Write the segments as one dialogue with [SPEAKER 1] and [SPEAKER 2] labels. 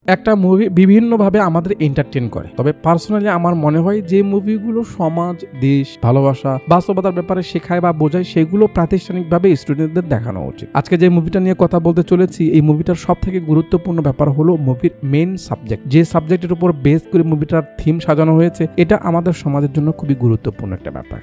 [SPEAKER 1] একটা মুভি বিভিন্নভাবে আমাদের এন্টারটেইন করে, তবে পার্সোনালি আমার মনে হয় যে মুভিগুলো সমাজ, দেশ, ভালোবাসা, বাস্তবতার ব্যাপারে শেখায় বা বোঝায় সেগুলো প্রাতিষ্ঠানিকভাবে স্টুডেন্টদের দেখানো উচিত। আজকে যে মুভিটা নিয়ে কথা বলতে চলেছি, এই মুভিটার সব থেকে গুরুত্বপূর্ণ ব্যাপার হলো মুভির মেইন সাবজেক্ট। যে সাবজেক্টের উপর বেস করে মুভিটার থিম সাজানো হয়েছে, এটা আমাদের সমাজের জন্য খুবই গুরুত্বপূর্ণ একটা ব্যাপার।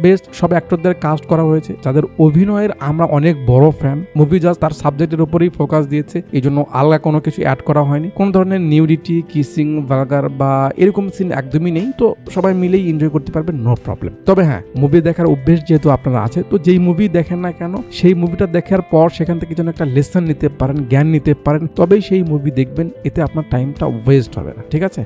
[SPEAKER 1] বেস্ট সব অ্যাক্টরদের কাস্ট করা হয়েছে, যাদের অভিনয়ের আমরা অনেক বড় ফ্যান। মুভি জাস্ট তার সাবজেক্টের উপরেই ফোকাস দিয়েছে, এই জন্য আলাদা কোনো কিছু অ্যাড করা হয়নি। কোন ধরনের নিউডিটি, কিসিং, ভালগার বা এরকম সিন একদমই নেই, তো সবাই মিলেই এনজয় করতে পারবে, নো প্রবলেম। তবে হ্যাঁ, মুভি দেখার অভ্যেস যেহেতু আপনারা আছে, তো যেই মুভি দেখেন না কেন, সেই মুভিটা দেখার পর সেখান থেকে যেন একটা লেসন নিতে পারেন, জ্ঞান নিতে পারেন, তবেই সেই মুভি দেখবেন। এতে আপনার টাইমটা ওয়েস্ট হবে না, ঠিক আছে?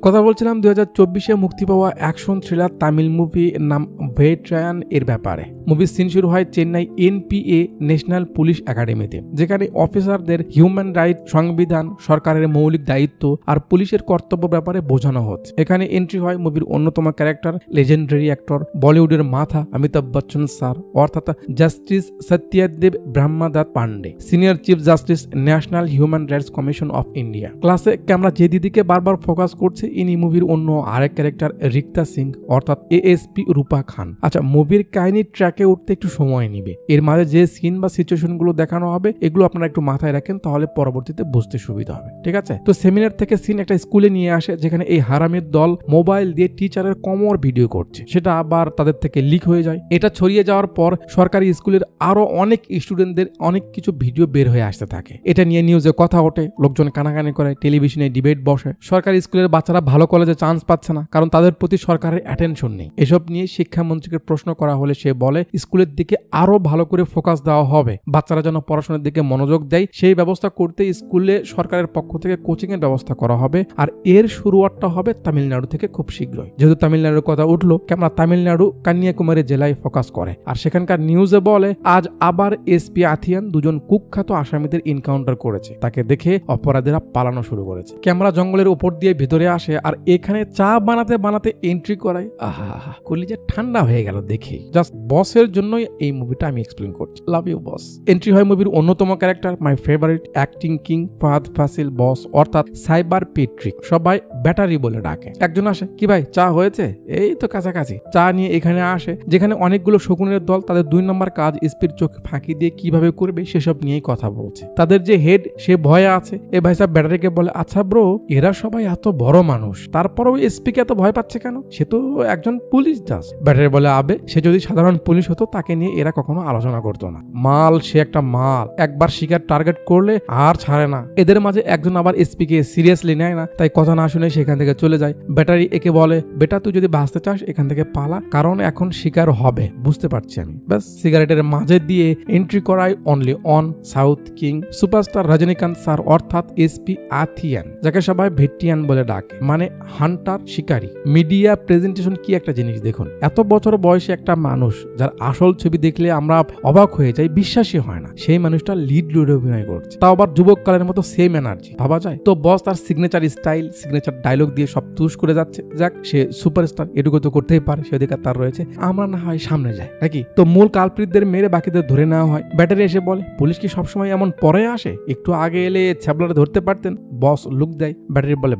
[SPEAKER 1] কথা বলছিলাম 2024-এ মুক্তি পাওয়া অ্যাকশন থ্রিলার তামিল মুভি নাম ভেট্রায়ান এর ব্যাপারে। মুভির সিন শুরু হয় চেন্নাই এনপিএ ন্যাশনাল পুলিশ একাডেমিতে, যেখানে অফিসারদের হিউম্যান রাইট, সংবিধান, সরকারের মৌলিক দায়িত্ব আর পুলিশের কর্তব্য ব্যাপারে বোঝানো হচ্ছে। এখানে এন্ট্রি হয় মুভির অন্যতম ক্যারেক্টার, লেজেন্ডারি অ্যাক্টর, বলিউডের মাথা অমিতাভ বচ্চন স্যার, অর্থাৎ justice Satyadev Brahmadatt Pandey, senior chief justice, national human rights commission of India. ক্লাসে ক্যামেরা যে দিদিকে বারবার ফোকাস করছে, ইনি মুভির অন্য আরেক ক্যারেক্টার রিক্তা সিং, অর্থাৎ এএসপি রূপা খান। আচ্ছা, মুভির কাহিনী ট্র্যাকে উঠতে একটু সময় নিবে। এর মাঝে যে সিন বা সিচুয়েশন গুলো দেখানো হবে, এগুলো আপনারা একটু মাথায় রাখেন, তাহলে পরবর্তীতে বুঝতে সুবিধা হবে, ঠিক আছে? তো সেমিনার থেকে সিন একটা স্কুলে নিয়ে আসে, যেখানে এই হারামের দল মোবাইল দিয়ে টিচারের কোমর ভিডিও করছে। সেটা আবার তাদের থেকে লিক হয়ে যায়। এটা ছড়িয়ে যাওয়ার পর সরকারি স্কুলের আরো অনেক স্টুডেন্টদের অনেক কিছু ভিডিও বের হয়ে আসতে থাকে। এটা নিয়ে নিউজে কথা ওঠে, লোকজন কানাকানি করে, টেলিভিশনে ডিবেট বসে। সরকারি স্কুলের বাচ্চারা ভালো কলেজে চান্স পাচ্ছে না, কারণ তাদের প্রতি সরকারের অ্যাটেনশন নেই। এসব নিয়ে শিক্ষামন্ত্রীকে প্রশ্ন করা হলে সে বলে স্কুলের দিকে আরো ভালো করে ফোকাস দেওয়া হবে, বাচ্চারা যেন পড়াশোনার দিকে মনোযোগ দেয়, সেই ব্যবস্থা করতে স্কুলে সরকারের পক্ষ থেকে কোচিং এর ব্যবস্থা করা হবে। আর এর শুরুয়াতটা হবে তামিলনাড়ু থেকে খুব শীঘ্রই। যেহেতু তামিলনাড়ুর কথা উঠলো, ক্যামেরা তামিলনাড়ু কন্যাকুমারী জেলায় ফোকাস করে। আর সেখানকার নিউজে বলে আজ আবার এসপি আথিয়ান দুজন কুখ্যাত আসামিদের এনকাউন্টার করেছে, তাকে দেখে অপরাধীরা পালানো শুরু করেছে। ক্যামেরা জঙ্গলের উপর দিয়ে ভিতরে আসে, আর এখানে চা বানাতে বানাতে এন্ট্রি করায়। আহা, কলিজা ঠান্ডা হয়ে গেল দেখে। জাস্ট বসের জন্যই এই মুভিটা আমি এক্সপ্লেন করছি। Love you boss. এন্ট্রি হয় মুভির অন্যতম character, my favourite acting king Fahadh Faasil boss, অর্থাৎ সাইবার পেট্রিক, সবাই ব্যাটারি বলে ডাকে। একজন আসে, কি ভাই চা হয়েছে? এই তো কাছাকাছি। চা নিয়ে এখানে আসে, যেখানে অনেকগুলো শকুনের দল তাদের 2 নম্বর কাজ স্পির চোখ ফাঁকি দিয়ে কিভাবে করবে সেসব নিয়েই কথা বলছে। তাদের যে হেড, সে ভয়ে আছে। এই ভাই সাহেব ব্যাটারিকে বলে, আচ্ছা ব্রো, এরা সবাই এত বড় মানুষ, তারপরেও এসপিকে এত ভয় পাচ্ছে কেন? সে তো একজন পুলিশ দাস। ব্যাটারি বলে, আবে সে যদি সাধারণ পুলিশ হতো, তাকে নিয়ে এরা কখনো আলোচনা করতো না। মাল, সে একটা মাল, একবার শিকার টার্গেট করলে আর ছাড়ে না। এদের মাঝে একজন আবার এসপিকে সিরিয়াসলি নেয় না, তাই কথা না শুনে সেখান থেকে চলে যায়। ব্যাটারি একে বলে, বেটা তুই যদি বাঁচতে চাস এখান থেকে পালা, কারণ এখন শিকার হবে, বুঝতে পারছি আমি। ব্যাস সিগারেটের মাঝে দিয়ে এন্ট্রি করায় only on south king superstar Rajinikanth sir, অর্থাৎ এসপি আথিয়ান, যাকে সবাই ভেট্টিয়ান বলে ডাকে, মানে হান্টার, শিকারী। মিডিয়া প্রেজেন্টেশন কি একটা জিনিস দেখুন। এত বছর বয়সে একটা মানুষ, যার আসল ছবি দেখলে আমরা অবাক হয়ে যাই, বিশ্বাসই হয় না সেই মানুষটা লিড রোলে অভিনয় করছে, তাও আবার যুবককালের মতো সেম এনার্জি, ভাবা যায়? তো বস তার সিগনেচার স্টাইল, সিগনেচার ডায়লগ দিয়ে সব তুষ করে যাচ্ছে। যাক, সে সুপারস্টার, এটুকু তো করতেই পারে, সে অধিকার তার রয়েছে। আমরা না হয় সামনে যাই নাকি? তো মূল কালপ্রিতদের মেরে বাকিদের ধরে নেওয়া হয়। ব্যাটারি এসে বলে, পুলিশ কি সবসময় এমন পরে আসে? একটু আগে এলে ছ্যাবলারে ধরতে পারতেন। বস লুক দেয়। ব্যাটারি বলে,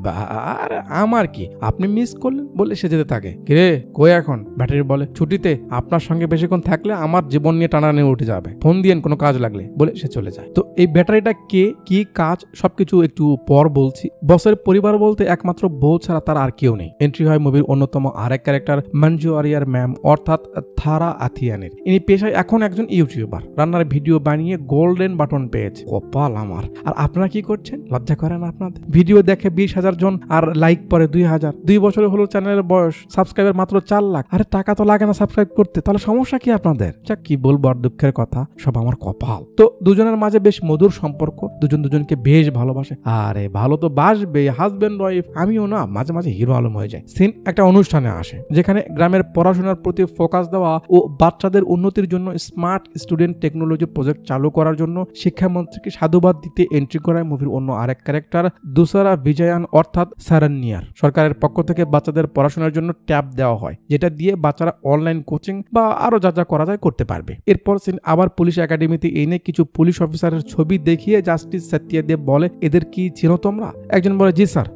[SPEAKER 1] আরে আমার কি, আপনি মিস করলেন বলে সে যেতে থাকে। কিরে কই এখন? ব্যাটারি বলে, ছুটিতে, আপনার সঙ্গে বেশিক্ষণ থাকলে আমার জীবন নিয়ে টানাটানি উঠে যাবে, ফোন দিয়েন কোনো কাজ লাগলে, বলে সে চলে যায়। তো এই ব্যাটারিটা কে, কি কাজ, সবকিছু একটু পর বলছি। বসের পরিবার বলতে একমাত্র বউ ছাড়া তার আর কেউ নেই। এন্ট্রি হয় মুভির অন্যতম আরেক ক্যারেক্টার মঞ্জু আরিয়ার ম্যাম, অর্থাৎ থারা আথিয়ানের। ইনি পেশায় এখন একজন ইউটিউবার, রান্নার ভিডিও বানিয়ে গোল্ডেন বাটন পেয়েছে। কপাল আমার। আর আপনারা কি করছেন? লজ্জা করে না আপনাদের? ভিডিও দেখে 20,000 জন আর লাইক পরে 2,000। 2 বছরে হলো চ্যানেলের বয়স, সাবস্ক্রাইবার মাত্র 4 লাখ। আরে টাকা তো লাগে না সাবস্ক্রাইব করতে, তাহলে সমস্যা কি আপনাদের? যাক, কি বলবো আর, দুঃখের কথা, সব আমার কপাল। তো দুজনের মাঝে বেশ মধুর সম্পর্ক, দুজন দুজনকে বেশ ভালোবাসে। আরে ভালো তো বাসবে, হাজবেন্ড ওয়াইফ। আমিও না মাঝে মাঝে হিরো আলম হয়ে যায়। সিন একটা অনুষ্ঠানে আসে, যেখানে গ্রামের পড়াশোনার প্রতি ফোকাস দেওয়া ও বাচ্চাদের উন্নতির জন্য স্মার্ট স্টুডেন্ট টেকনোলজি প্রজেক্ট চালু করার জন্য শিক্ষামন্ত্রীকে সাধুবাদ দিতে এন্ট্রি করায় মুভির অন্য আরেক ক্যারেক্টার দুসারা বিজয়ান, অর্থাৎ সারান্নিয়ার। সরকারের পক্ষ থেকে বাচ্চাদের পড়াশোনার জন্য ট্যাব দেওয়া হয়, যেটা দিয়ে বাচ্চারা অনলাইন কোচিং বা আরো যা যা করা যায় করতে পারবে। এরপর আবার পুলিশ একাডেমিতে এনে কিছু পুলিশ অফিসারের ছবি দেখিয়ে জাস্টিস সত্যদেব বলে, এদের কি চেনো তোমরা? একজন বলে জি স্যার,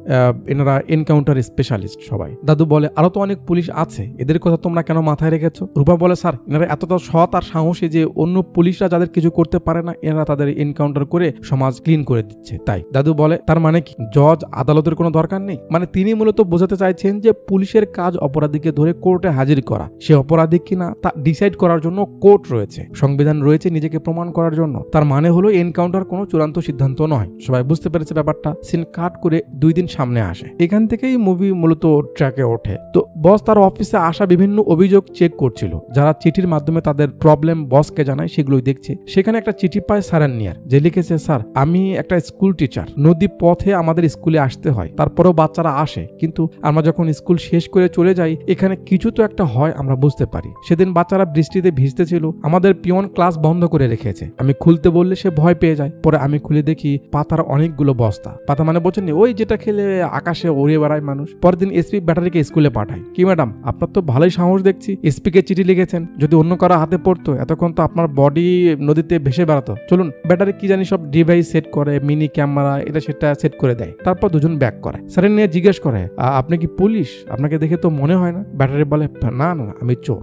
[SPEAKER 1] এনারা এনকাউন্টার স্পেশালিস্ট সবাই। দাদু বলে আরো তো অনেক পুলিশ আছে, এদের কথা তোমরা কেন মাথায় রেখেছো? রূপা বলে স্যার, এনারা এতটা সৎ আর সাহসী যে অন্য পুলিশরা যাদের কিছু করতে পারে না এনারা তাদের এনকাউন্টার করে সমাজ ক্লিন করে দিচ্ছে। তাই দাদু বলে তার মানে কি জজ আদালতের কোনো দরকার নেই? মানে তিনি মূলত বোঝাতে চাইছেন যে পুলিশের কাজ অপরাধীকে ধরে কোর্টে হাজির করা, সে অপরাধী কিনা তা ডিসাইড করার জন্য কোর্ট রয়েছে, সংবিধান রয়েছে নিজেকে প্রমাণ করার জন্য। তার মানে হলো এনকাউন্টার কোনো চূড়ান্ত সিদ্ধান্ত নয়। সবাই বুঝতে পেরেছে ব্যাপারটা। সিন কাট করে 2 দিন সামনে আসে। এখান থেকেই মুভি মূলত ট্র্যাকে ওঠে। তো বস তার অফিসে আসা বিভিন্ন অভিযোগ চেক করছিল, যারা চিঠির মাধ্যমে তাদের প্রবলেম বসকে জানায় সেগুলোই দেখছে। সেখানে একটা চিঠি পায় সারান্নিয়ার, যে লিখেছে স্যার আমি একটা স্কুল টিচার, নদী পথে আমাদের স্কুলে আসতে হয়, তারপরেও বাচ্চারা আসে, কিন্তু আমরা যখন স্কুল শেষ করে চলে যাই এখানে কিছু তো একটা হয় আমরা বুঝতে পারি। সেদিন বাচ্চারা বৃষ্টিতে ভিজতে ছিল, আমাদের পিয়ন ক্লাস বন্ধ করে রেখেছে, আমি খুলতে বললে সে ভয় পেয়ে যায়। পরে আমি খুলে দেখি পাতার অনেকগুলো বস্তা। পাতা মানে বোঝেননি, ওই যেটা খেলে আকাশে উড়িয়ে বেড়ায় মানুষ। পরের দিন এসপি ব্যাটারিকে স্কুলে পাঠায়। কি ম্যাডাম, আপনার তো ভালোই সাহস দেখছি, এসপি কে চিঠি লিখেছেন, যদি অন্য কারো হাতে পড়তো এতক্ষণ তো আপনার বডি নদীতে ভেসে বেড়াতো। চলুন। ব্যাটারি কি জানি সব ডিভাইস সেট করে, মিনি ক্যামেরা এটা সেটা সেট করে দেয়। তারপর দুজন ব্যাক করে। স্যারের নিয়ে জিজ্ঞেস করে আপনি কি পুলিশ? আপনাকে দেখে তো মনে হয় না। ব্যাটারি বলে না না আমি চোর।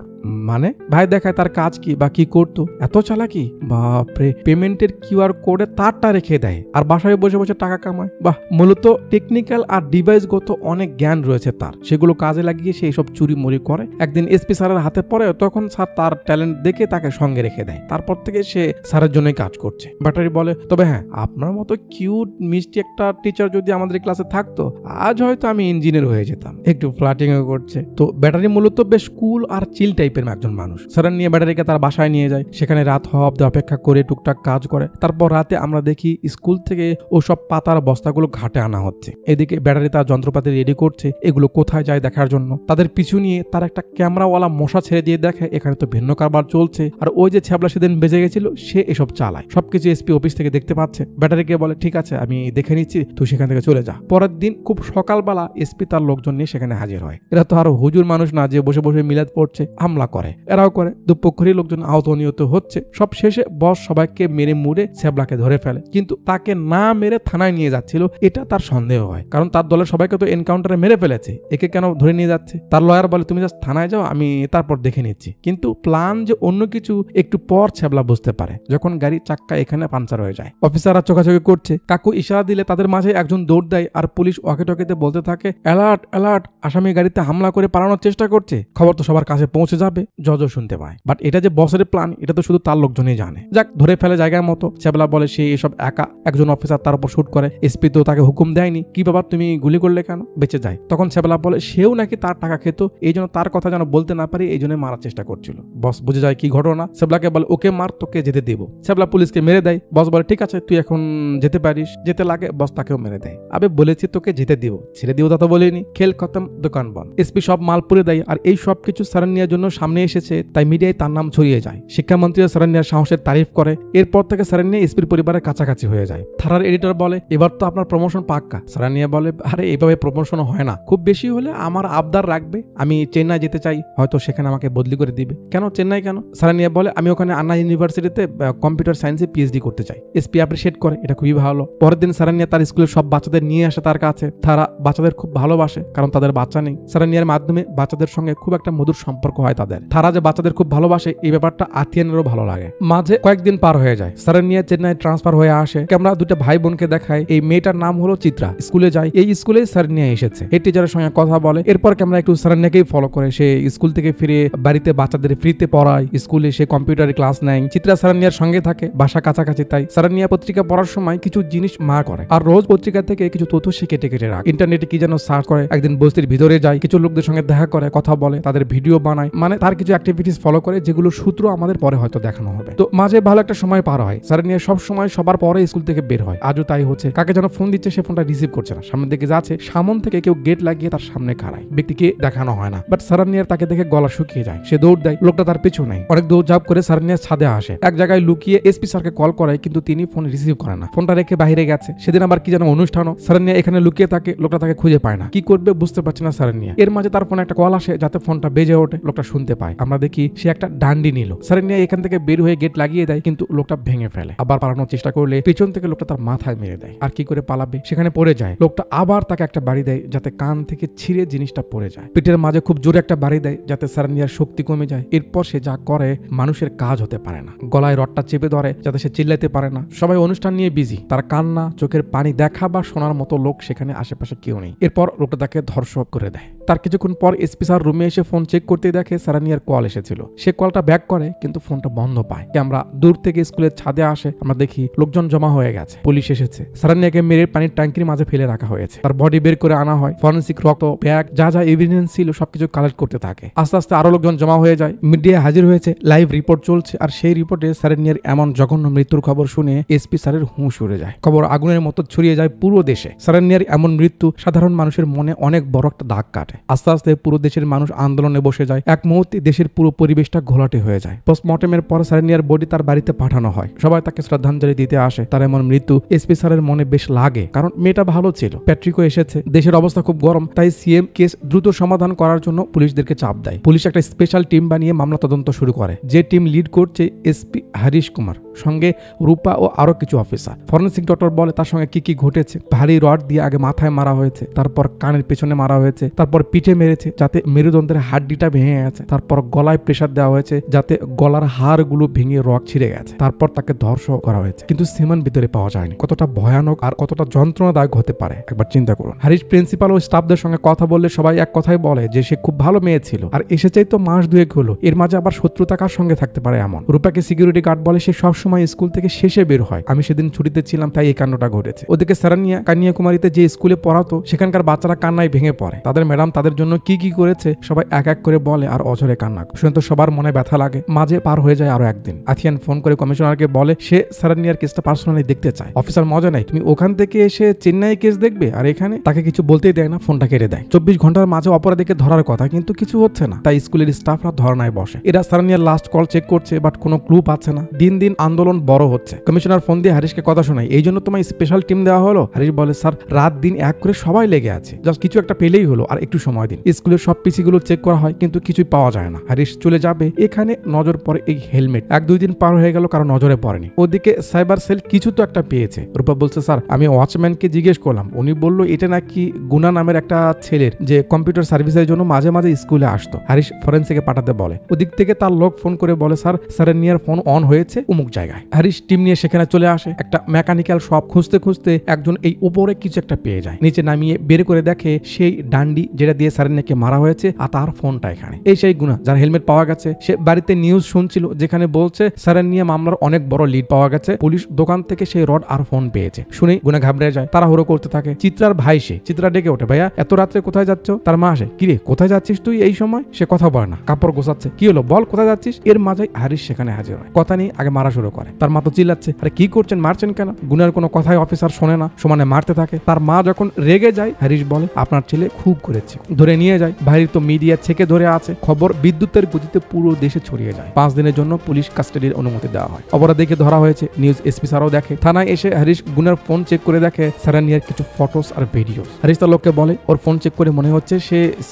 [SPEAKER 1] মানে ভাই দেখায় তার কাজ কি বা কি করতো। এত চালাকি, বাপরে। পেমেন্টের কিউআর কোডে তারটা রেখে দেয় আর বাসায় বসে বসে টাকা কামায়। বাহ, মূলত টেকনিক্যাল আর ডিভাইসগত অনেক জ্ঞান রয়েছে তার, সেগুলো কাজে লাগিয়ে সে এইসব চুরি মুড়ি করে। একদিন এসপি স্যারের হাতে পড়ে, তখন স্যার তার ট্যালেন্ট দেখে তাকে সঙ্গে রেখে দেয়। তারপর থেকে সে স্যারের জন্যই কাজ করছে। ব্যাটারি বলে তবে হ্যাঁ, আপনার মতো কিউট মিষ্টি একটা টিচার যদি আমাদের ক্লাসে থাকতো আজ হয়তো আমি ইঞ্জিনিয়ার হয়ে যেতাম। একটু ফ্লাটিংও করছে। তো ব্যাটারি মূলত বেশ কুল আর চিল টাইপের একজন মানুষ। স্যার নিয়ে ব্যাটারিকে তার বাসায় নিয়ে যায়, সেখানে রাত হওয়া অব্দি অপেক্ষা করে টুকটাক কাজ করে। তারপর রাতে আমরা দেখি স্কুল থেকে ওসব পাতার বস্তাগুলো ঘাটে আনা হচ্ছে। এদিকে ব্যাটারি তার যন্ত্রপাতি রেডি করছে এগুলো কোথায় যায় দেখার জন্য। তাদের পিছু নিয়ে তার একটা ক্যামেরাওয়ালা মশা ছেড়ে দিয়ে দেখে এখানে তো ভিন্ন কারবার চলছে, আর ওই যে ছ্যাবলা সেদিন বেজে গেছিল সে এসব চালায়। সবকিছু এসপি অফিস থেকে দেখতে পাচ্ছে। ব্যাটারিকে বলে ঠিক আছে আমি দেখে নিচ্ছি, তুই সেখান থেকে চলে যা। পরের দিন খুব সকালবেলা এসপি তার লোকজন নিয়ে সেখানে হাজির হয়। এরা তো আর হুজুর মানুষ না যে বসে বসে মিলাদ পড়ছে, হামলা করে। এরাও করে। দুপক্ষেরই লোকজন আহত নিহত হচ্ছে। সব শেষে বস সবাইকে মেরে মুড়ে ছ্যাবলাকে ধরে ফেলে, কিন্তু তাকে না মেরে থানায় নিয়ে যাচ্ছিল এটা তার সন্দেহ হয়, কারণ তার দলের সবাইকে তো এনকাউন্টারে মেরে ফেলেছে, একে কেন ধরে নিয়ে যাচ্ছে। তার লয়ার বলে তুমি জাস্ট থানায় যাও, আমি তারপর দেখে নিচ্ছি। কিন্তু প্ল্যান যে অন্য কিছু একটু পর ছ্যাবলা বুঝতে পারে, যখন গাড়ির চাক্কা এখানে পাঞ্চার হয়ে যায়। অফিসাররা চোখাচোখি করছে, কাকু ইশারা দিলে তাদের মাঝে একজন দৌড় দেয় আর পুলিশ ওয়াকিটকিতে বলতে থাকে অ্যালার্ট অ্যালার্ট, আসামি গাড়িতে হামলা করে পালানোর চেষ্টা করছে। খবর তো সবার কাছে পৌঁছে যাবে। জজও শুনতে পায়। বাট এটা যে বসের প্ল্যান এটা তো শুধু তার লোকজনই জানে। যাক, ধরে ফেলে জায়গার মতো। ছ্যাবলা বলে সে এসব একা, একজন অফিসার তার উপর শুট করে, এসপি তো তাকে হুকুম দেয়নি, কি বাবা তুমি গুলি করলে কেন? বেঁচে যায়। তখন ছ্যাবলা বলে সেও নাকি তার টাকা খেত, এই জন্য তার কথা যেন বলতে না পারি এই জন্য মারার চেষ্টা করছিল। বস বুঝে যায় কি ঘটনা। ছ্যাবলাকে বলে ওকে মার, তোকে যেতে দেবো। ছ্যাবলা পুলিশকে মেরে দেয়। বস বলে ঠিক আছে তুই এখন যেতে পারিস। যেতে লাগে বস তাকেও মেরে দেয়। আবে বলেছি তোকে যেতে দিব, ছেড়ে দিব তা তো বলিনি। খেল খতম, দোকান বন্ধ। এসপি সব মাল পুড়ে দেয়। আর এই সব কিছু সারান্নিয়ার জন্য সামনে এসেছে, তাই মিডিয়ায় তার নাম ছড়িয়ে যায়। শিক্ষামন্ত্রী সারান্নিয়ার সাহসের তারিফ করে। এরপর থেকে সারান্নিয়া এসপির পরিবারের কাছাকাছি হয়ে যায়। থানার এডিটর বলে এবার তো আপনার প্রমোশন পাক্কা। সারান্নিয়া বলে আরে এইভাবে প্রমোশন হয় না, খুব বেশি হলে আমার আবদার রাখবে, আমি চেন্নাই যেতে চাই, হয়তো সেখানে আমাকে বদলি করে দিবে। কেন চেন্নাই কেন? সারান্নিয়া বলে আমি ওখানে আন্না ইউনিভার্সিটিতে কম্পিউটার সায়েন্সে পিএইচডি করতে চাই। এসপি অ্যাপ্রিশিয়েট করে, এটা খুবই ভালো। পরের দিন সারান্নিয়া তার স্কুলের সব বাচ্চাদের নিয়ে আসে তার কাছে। তারা বাচ্চাদের খুব ভালোবাসে কারণ তাদের বাচ্চা নেই। সারান্নিয়ার মাধ্যমে বাচ্চাদের সঙ্গে খুব একটা মধুর সম্পর্ক হয় তাদের। তারা যে বাচ্চাদের খুব ভালোবাসে এই ব্যাপারটা আতিয়ানেরও ভালো লাগে। মাঝে কয়েকদিন পার হয়ে যায়। সারান্নিয়া চেন্নাই ট্রান্সফার হয়ে আসে। ক্যামেরা দুটো ভাই বোনকে দেখায়। এই মেয়েটার নাম হলো চিত্রা। স্কুলে যায়, এই স্কুলে সারান্নিয়া এসেছে। হেড টিচারের সঙ্গে কথা বলে। এরপর ক্যামেরা একটু সারান্নিয়াকেই ফলো করে। সে স্কুল থেকে ফিরে বাড়িতে বাচ্চাদের ফ্রিতে পড়ায়, স্কুলে সে কম্পিউটারে ক্লাস নেয়। চিত্রা সারান্নিয়ার সঙ্গে থাকে, বাসা কাছাকাছি। তাই সারান্নিয়া পত্রিকা পড়ার সময় কিছু জিনিস মা করে আর রোজ পত্রিকা থেকে কিছু তথ্য সে কেটে কেটে রাখে। ইন্টারনেটে কি যেন সার্চ করে। একদিন বস্তির ভিতরে যায়, কিছু লোকদের সঙ্গে দেখা করে, কথা বলে, তাদের ভিডিও বানায়, মানে তার কিছু অ্যাক্টিভিটিস ফলো করে যেগুলো সূত্র আমাদের পরে হয়তো দেখানো হবে। তো মাঝে ভালো একটা সময় পার হয়। সারান্নিয়া সব সময় সবার পরে স্কুল থেকে বের হয়। আজও তাই হচ্ছে। কাকে যেন ফোন দিচ্ছে, সে ফোনটা রিসিভ করছে না। সামনের দিকে যাচ্ছে, সামন থেকে কেউ গেট লাগিয়ে তার সামনে খাড়ায়। ব্যক্তিকে দেখানো হয় না, বাট সারান্নিয়ার তাকে দেখে গলা শুকিয়ে যায়। সে দৌড় দেয়, লোকটা তার পিছু নেয়। অনেক দৌড় ঝাঁপ করে সারান্নিয়ার ছাদে আসে। এক জায়গায় লুকিয়ে এসপি স্যারকে কল করে, কিন্তু তিনি ফোন রিসিভ করে না। ফোনটা রেখে বাইরে গেছে। সেদিন আবার কি যেন অনুষ্ঠানও। সারান্নিয়া এখানে লুকিয়ে থাকে, লোকটা তাকে খুঁজে পায় না। কি করবে বুঝতে পারছে না সারান্নিয়া। এর মাঝে তার ফোনে একটা কল আসে, যাতে ফোনটা বেজে ওঠে। লোকটা শুনতে শুনতে পাই, আমরা দেখি সে একটা ডান্ডি নিল। সারানিয়া এখান থেকে বের হয়ে গেট লাগিয়ে দেয়, কিন্তু লোকটা ভেঙে ফেলে। আবার পালানোর চেষ্টা করলে পিছন থেকে লোকটা তার মাথায় মেরে দেয়। আর কি করে পালাবে, সেখানে পড়ে যায়। লোকটা আবার তাকে একটা বাড়ি দেয় যাতে কান থেকে ছিঁড়ে জিনিসটা পড়ে যায়। পিঠের মাঝে খুব জোরে একটা বাড়ি দেয় যাতে সারানিয়ার শক্তি কমে যায়। এরপর সে যা করে মানুষের কাজ হতে পারে না, গলায় রডটা চেপে ধরে যাতে সে চিল্লাইতে পারে না। সবাই অনুষ্ঠান নিয়ে বিজি, তার কান্না চোখের পানি দেখা বা শোনার মতো লোক সেখানে আশেপাশে কেউ নেই। এরপর লোকটা তাকে ধর্ষক করে দেয়। তার কিছুক্ষণ পর এসপি স্যার রুমে এসে ফোন চেক করতে দেখে সারানিয়ার কল এসেছিল। সে কলটা ব্যাক করে কিন্তু ফোনটা বন্ধ পায়। আমরা দূর থেকে স্কুলের ছাদে আসে, আমরা দেখি লোকজন জমা হয়ে গেছে, পুলিশ এসেছে। সারানিয়াকে মেরে পানির ট্যাঙ্কির মাঝে ফেলে রাখা হয়েছে। তার বডি বের করে আনা হয়, ফরেনসিক রক্ত, ব্যাগ, যা যা এভিডেন্স ছিল সবকিছু কালেক্ট করতে থাকে। আস্তে আস্তে আরো লোকজন জমা হয়ে যায়, মিডিয়া হাজির হয়েছে, লাইভ রিপোর্ট চলছে। আর সেই রিপোর্টে সারানিয়ার এমন জঘন্য মৃত্যুর খবর শুনে এসপি স্যারের হুঁশ উড়ে যায়। খবর আগুনের মতো ছড়িয়ে যায় পুরো দেশে। সারানিয়ার এমন মৃত্যু সাধারণ মানুষের মনে অনেক বড় একটা দাগ কাটে। আস্তে আস্তে পুরো দেশের মানুষ আন্দোলনে বসে যায়। এক মুহূর্তে দেশের পুরো পরিবেশটা ঘোলাটে হয়ে যায়। পোস্টমর্টেমের পর সারানিয়ার বডি তার বাড়িতে পাঠানো হয়। সবাই তাকে শ্রদ্ধাঞ্জলি দিতে আসে। তার এমন মৃত্যু এসপি স্যারের মনে বেশ লাগে, কারণ মেয়েটা ভালো ছিল। প্যাট্রিকও এসেছে, দেশের অবস্থা খুব গরম, তাই সিএম কেস দ্রুত সমাধান করার জন্য পুলিশদেরকে চাপ দেয়। পুলিশ একটা স্পেশাল টিম বানিয়ে মামলা তদন্ত শুরু করে। যে টিম লিড করছে এসপি হরিশ কুমার, সঙ্গে রূপা ও আরো কিছু অফিসার। ফরেনসিক ডক্টর বলে তার সঙ্গে কি কি ঘটেছে। ভারী রড দিয়ে আগে মাথায় মারা হয়েছে, তারপর কানের পেছনে মারা হয়েছে, তারপর পিঠে মেরেছে যাতে মেরুদণ্ডের হাড্ডিটা ভেঙে গেছে, তারপর গলায় প্রেসার দেওয়া হয়েছে যাতে গলার হাড়গুলো ভেঙে রক ছিঁড়ে গেছে, তারপর তাকে ধর্ষণ করা হয়েছে। কিন্তু সেমান ভিতরে পাওয়া যায়নি। কতটা ভয়ানক আর কতটা যন্ত্রণাদায়ক হতে পারে একবার চিন্তা করুন। হরিশ প্রিন্সিপাল ও স্টাফদের সঙ্গে কথা বললে সবাই এক কথাই বলে যে সে খুব ভালো মেয়ে ছিল, আর এসেছেই তো মাস দুয়েক হলো, এর মাঝে আবার শত্রুতা কার সঙ্গে থাকতে পারে এমন। রূপাকে সিকিউরিটি গার্ড বলে সে সবসময় স্কুল থেকে শেষে বের হয়, আমি সেদিন ছুটিতে ছিলাম তাই এই কাণ্ডটা ঘটেছে। ওদিকে সারানিয়া কন্যাকুমারীতে যে স্কুলে পড়াতো সেখানকার বাচ্চারা কান্নায় ভেঙে পড়ে। তাদের ম্যাডাম তাদের জন্য কি কি করেছে সবাই এক এক করে বলে আর অঝরে কান্না। শুনে তো সবার মনে ব্যথা লাগে। মাঝে পার হয়ে যায় আরো একদিন। আথিয়ান ফোন করে কমিশনারকে বলে সে সারানিয়ার কেসটা পার্সোনালি দেখতে চায়। অফিসার মজা নাই, তুমি ওখান থেকে এসে চেন্নাই কেস দেখবে আর এখানে তাকে কিছু বলতেই দেয় না, ফোনটা কেটে দেয়। 24 ঘন্টার মাঝে অপরাধীকে ধরার কথা, কিন্তু কিছু হচ্ছে না। তাই স্কুলের স্টাফরা ধর্নায় বসে। এরা সারানিয়ার লাস্ট কল চেক করছে, বাট কোনো ক্লু পাচ্ছে না। দিন দিন আন্দোলন বড় হচ্ছে। কমিশনার ফোন দিয়ে হরিশকে কথা শোনায়, এই জন্য তোমায় স্পেশাল টিম দেওয়া হলো। হরিশ বলে স্যার রাত দিন এক করে সবাই লেগে আছে, জাস্ট কিছু একটা পেলেই হলো, আর একটু সময় দিন। স্কুলের সব পিসিগুলো চেক করা হয় কিন্তু কিছুই পাওয়া যায় না। হরিশ চলে যাবে, এখানে নজর পড়ে এই হেলমেট। 1-2 দিন পার হয়ে গেল, কারো নজরে পড়েনি। ওদিকে সাইবার সেল কিছু তো একটা পেয়েছে। রূপা বলছে স্যার আমি ওয়াচম্যানকে জিজ্ঞেস করলাম, উনি বললো এটা নাকি গুনা নামের একটা ছেলের, যে কম্পিউটার সার্ভিসের জন্য মাঝে মাঝে স্কুলে আসতো। হরিশ ফরেন্সিকে পাঠাতে বলে। ওদিক থেকে তার লোক ফোন করে বলে স্যার সারানিয়ার ফোন অন হয়েছে অমুক জায়গায়। হরিশ টিম নিয়ে সেখানে চলে আসে। একটা মেকানিক্যাল শপ খুঁজতে খুঁজতে একজন এই উপরে কিছু একটা পেয়ে যায়। নিচে নামিয়ে বের করে দেখে সেই ডান্ডি যেটা দিয়ে সারানিয়াকে মারা হয়েছে, আর তার ফোনটা এখানে। এই সেই গুনা যার হেলমেট পাওয়া গেছে। সে বাড়িতে নিউজ শুনছিল যেখানে বলছে সারানিয়া মামলার অনেক বড় লিড পাওয়া গেছে। পুলিশ দোকান থেকে সেই রড আর ফোন পেয়েছে। শুনেই গুনা ঘাবড়ে যায়, তাড়াহুড়ো করতে থাকে। চিত্রার ভাই সে। চিত্রা ডেকে ওঠে, ভাইয়া এত রাত্রে কোথায় যাচ্ছ? তার মা আসে, কিরে কোথায় যাচ্ছিস তুই এই সময়? সে কথা বলে না, কাপড় গোছাচ্ছে। কি হলো বল, কোথায় যাচ্ছিস? এর মাঝে হরিশ সেখানে হাজির হয়। কথা নিয়ে আগে মারা শুরু করে। তার মা তো চিল্লাচ্ছে, আরে কি করছেন, মারছেন কেন? গুনার কোনো কথাই অফিসার শোনে না, সমানে মারতে থাকে। তার মা যখন রেগে যায়, হরিশ বলে আপনার ছেলে খুব করেছে, ধরে নিয়ে যায়। বাইরে তো মিডিয়া ছেকে ধরে আছে। খবর বিদ্যুতের গতিতে পুরো দেশে ছড়িয়ে যায়। 5 দিনের জন্য পুলিশ কাস্টাডির অনুমতি দেওয়া হয়। অপরাধীকে ধরা হয়েছে। নিউজ এসপি স্যারও দেখে। থানায় এসে হরিশ গুনার ফোন চেক করে দেখে সারানিয়ার কিছু ফটোস আর ভিডিও। হরিশ তার লোককে বলে ওর ফোন চেক করে মনে হচ্ছে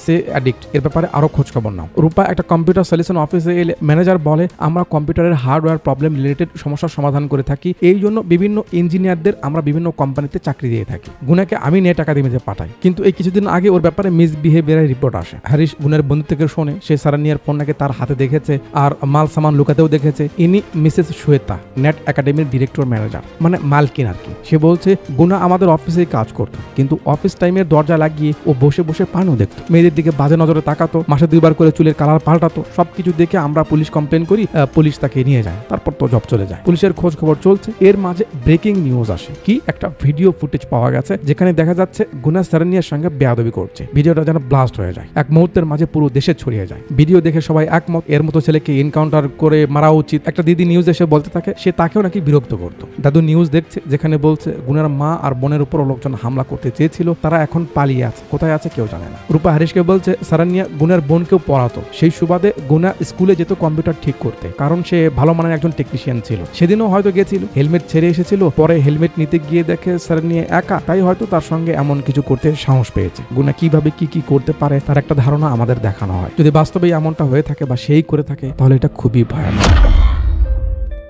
[SPEAKER 1] সে অ্যাডিক্ট, এর ব্যাপারে আরো খোঁজ খবর নাও। রূপা একটা কম্পিউটার সলিউশন অফিসে এলে ম্যানেজার বলে আমরা কম্পিউটারের হার্ডওয়্যার প্রবলেম রিলেটেড সমস্যার সমাধান করে থাকি, এই জন্য বিভিন্ন ইঞ্জিনিয়ারদের আমরা বিভিন্ন কোম্পানিতে চাকরি দিয়ে থাকি। গুনাকে আমি নেট একাডেমিতে পাঠাই, কিন্তু এই কিছুদিন আগে ওর ব্যাপারে মিসবিহেভিয়ারের রিপোর্ট আসে। হরিশ গুনার বন্ধু থেকে শোনে সে সারানিয়ার ফোন নাকি তার হাতে দেখেছে, আর মাল সামান লুকাতেও দেখেছে। ইনি মিসেস শ্বেতা, নেট একাডেমির ডিরেক্টর ম্যানেজার, মানে মালকিন আর কি। সে বলছে গুনা আমাদের অফিসেই কাজ করতো, কিন্তু অফিস টাইমের দরজা লাগিয়ে ও বসে বসে পানও দেখতো, মেয়েদের দিকে বাজে নজরে তাকাতো, মাসে 2 বার করে চুলের কালার পাল্টাতো। সবকিছু দেখে আমরা পুলিশ কমপ্লেন করি, পুলিশ তাকে নিয়ে যায়। তারপর তো জব চলে যায়। পুলিশের খোঁজ খবর চলছে। এর মাঝে ব্রেকিং নিউজ আসে, কি একটা ভিডিও ফুটেজ পাওয়া গেছে যেখানে দেখা যাচ্ছে গুনা সারানিয়ার সঙ্গে বেয়াদবি করছে। ভিডিওটা যেন ব্লাস্ট হয়ে যায়, এক মুহূর্তের মাঝে পুরো দেশে ছড়িয়ে যায়। ভিডিও দেখে সবাই একমত, এর মতো ছেলেকে এনকাউন্টার করে মারা উচিত। একটা দিদি নিউজ এসে বলতে থাকে সে তাকেও নাকি বিরক্ত করতো। দাদু নিউজ দেখছে যেখানে বলছে গুনার মা আর বোনের উপর লোকজন হামলা করতে চেয়েছিল, তারা এখন পালিয়ে আছে, কোথায় আছে কেউ জানে না। রূপা হরিশকে বলছে সারানিয়া গুনার বোনকেও পড়াতো, সেই সুবাদে গুনা স্কুলে যেত কম্পিউটার ঠিক করতে, কারণ সে ভালো মানের একজন টেকনিশিয়ান ছিল। ছিল। সেদিনও হয়তো গেছিল, হেলমেট ছেড়ে এসেছিল, পরে হেলমেট নিতে গিয়ে দেখে স্যার নিয়ে একা, তাই হয়তো তার সঙ্গে এমন কিছু করতে সাহস পেয়েছে। গুনা কিভাবে কি করতে পারে তার একটা ধারণা আমাদের দেখানো হয়। যদি বাস্তবে এমনটা হয়ে থাকে বা সেই করে থাকে তাহলে এটা খুবই ভয়ানক।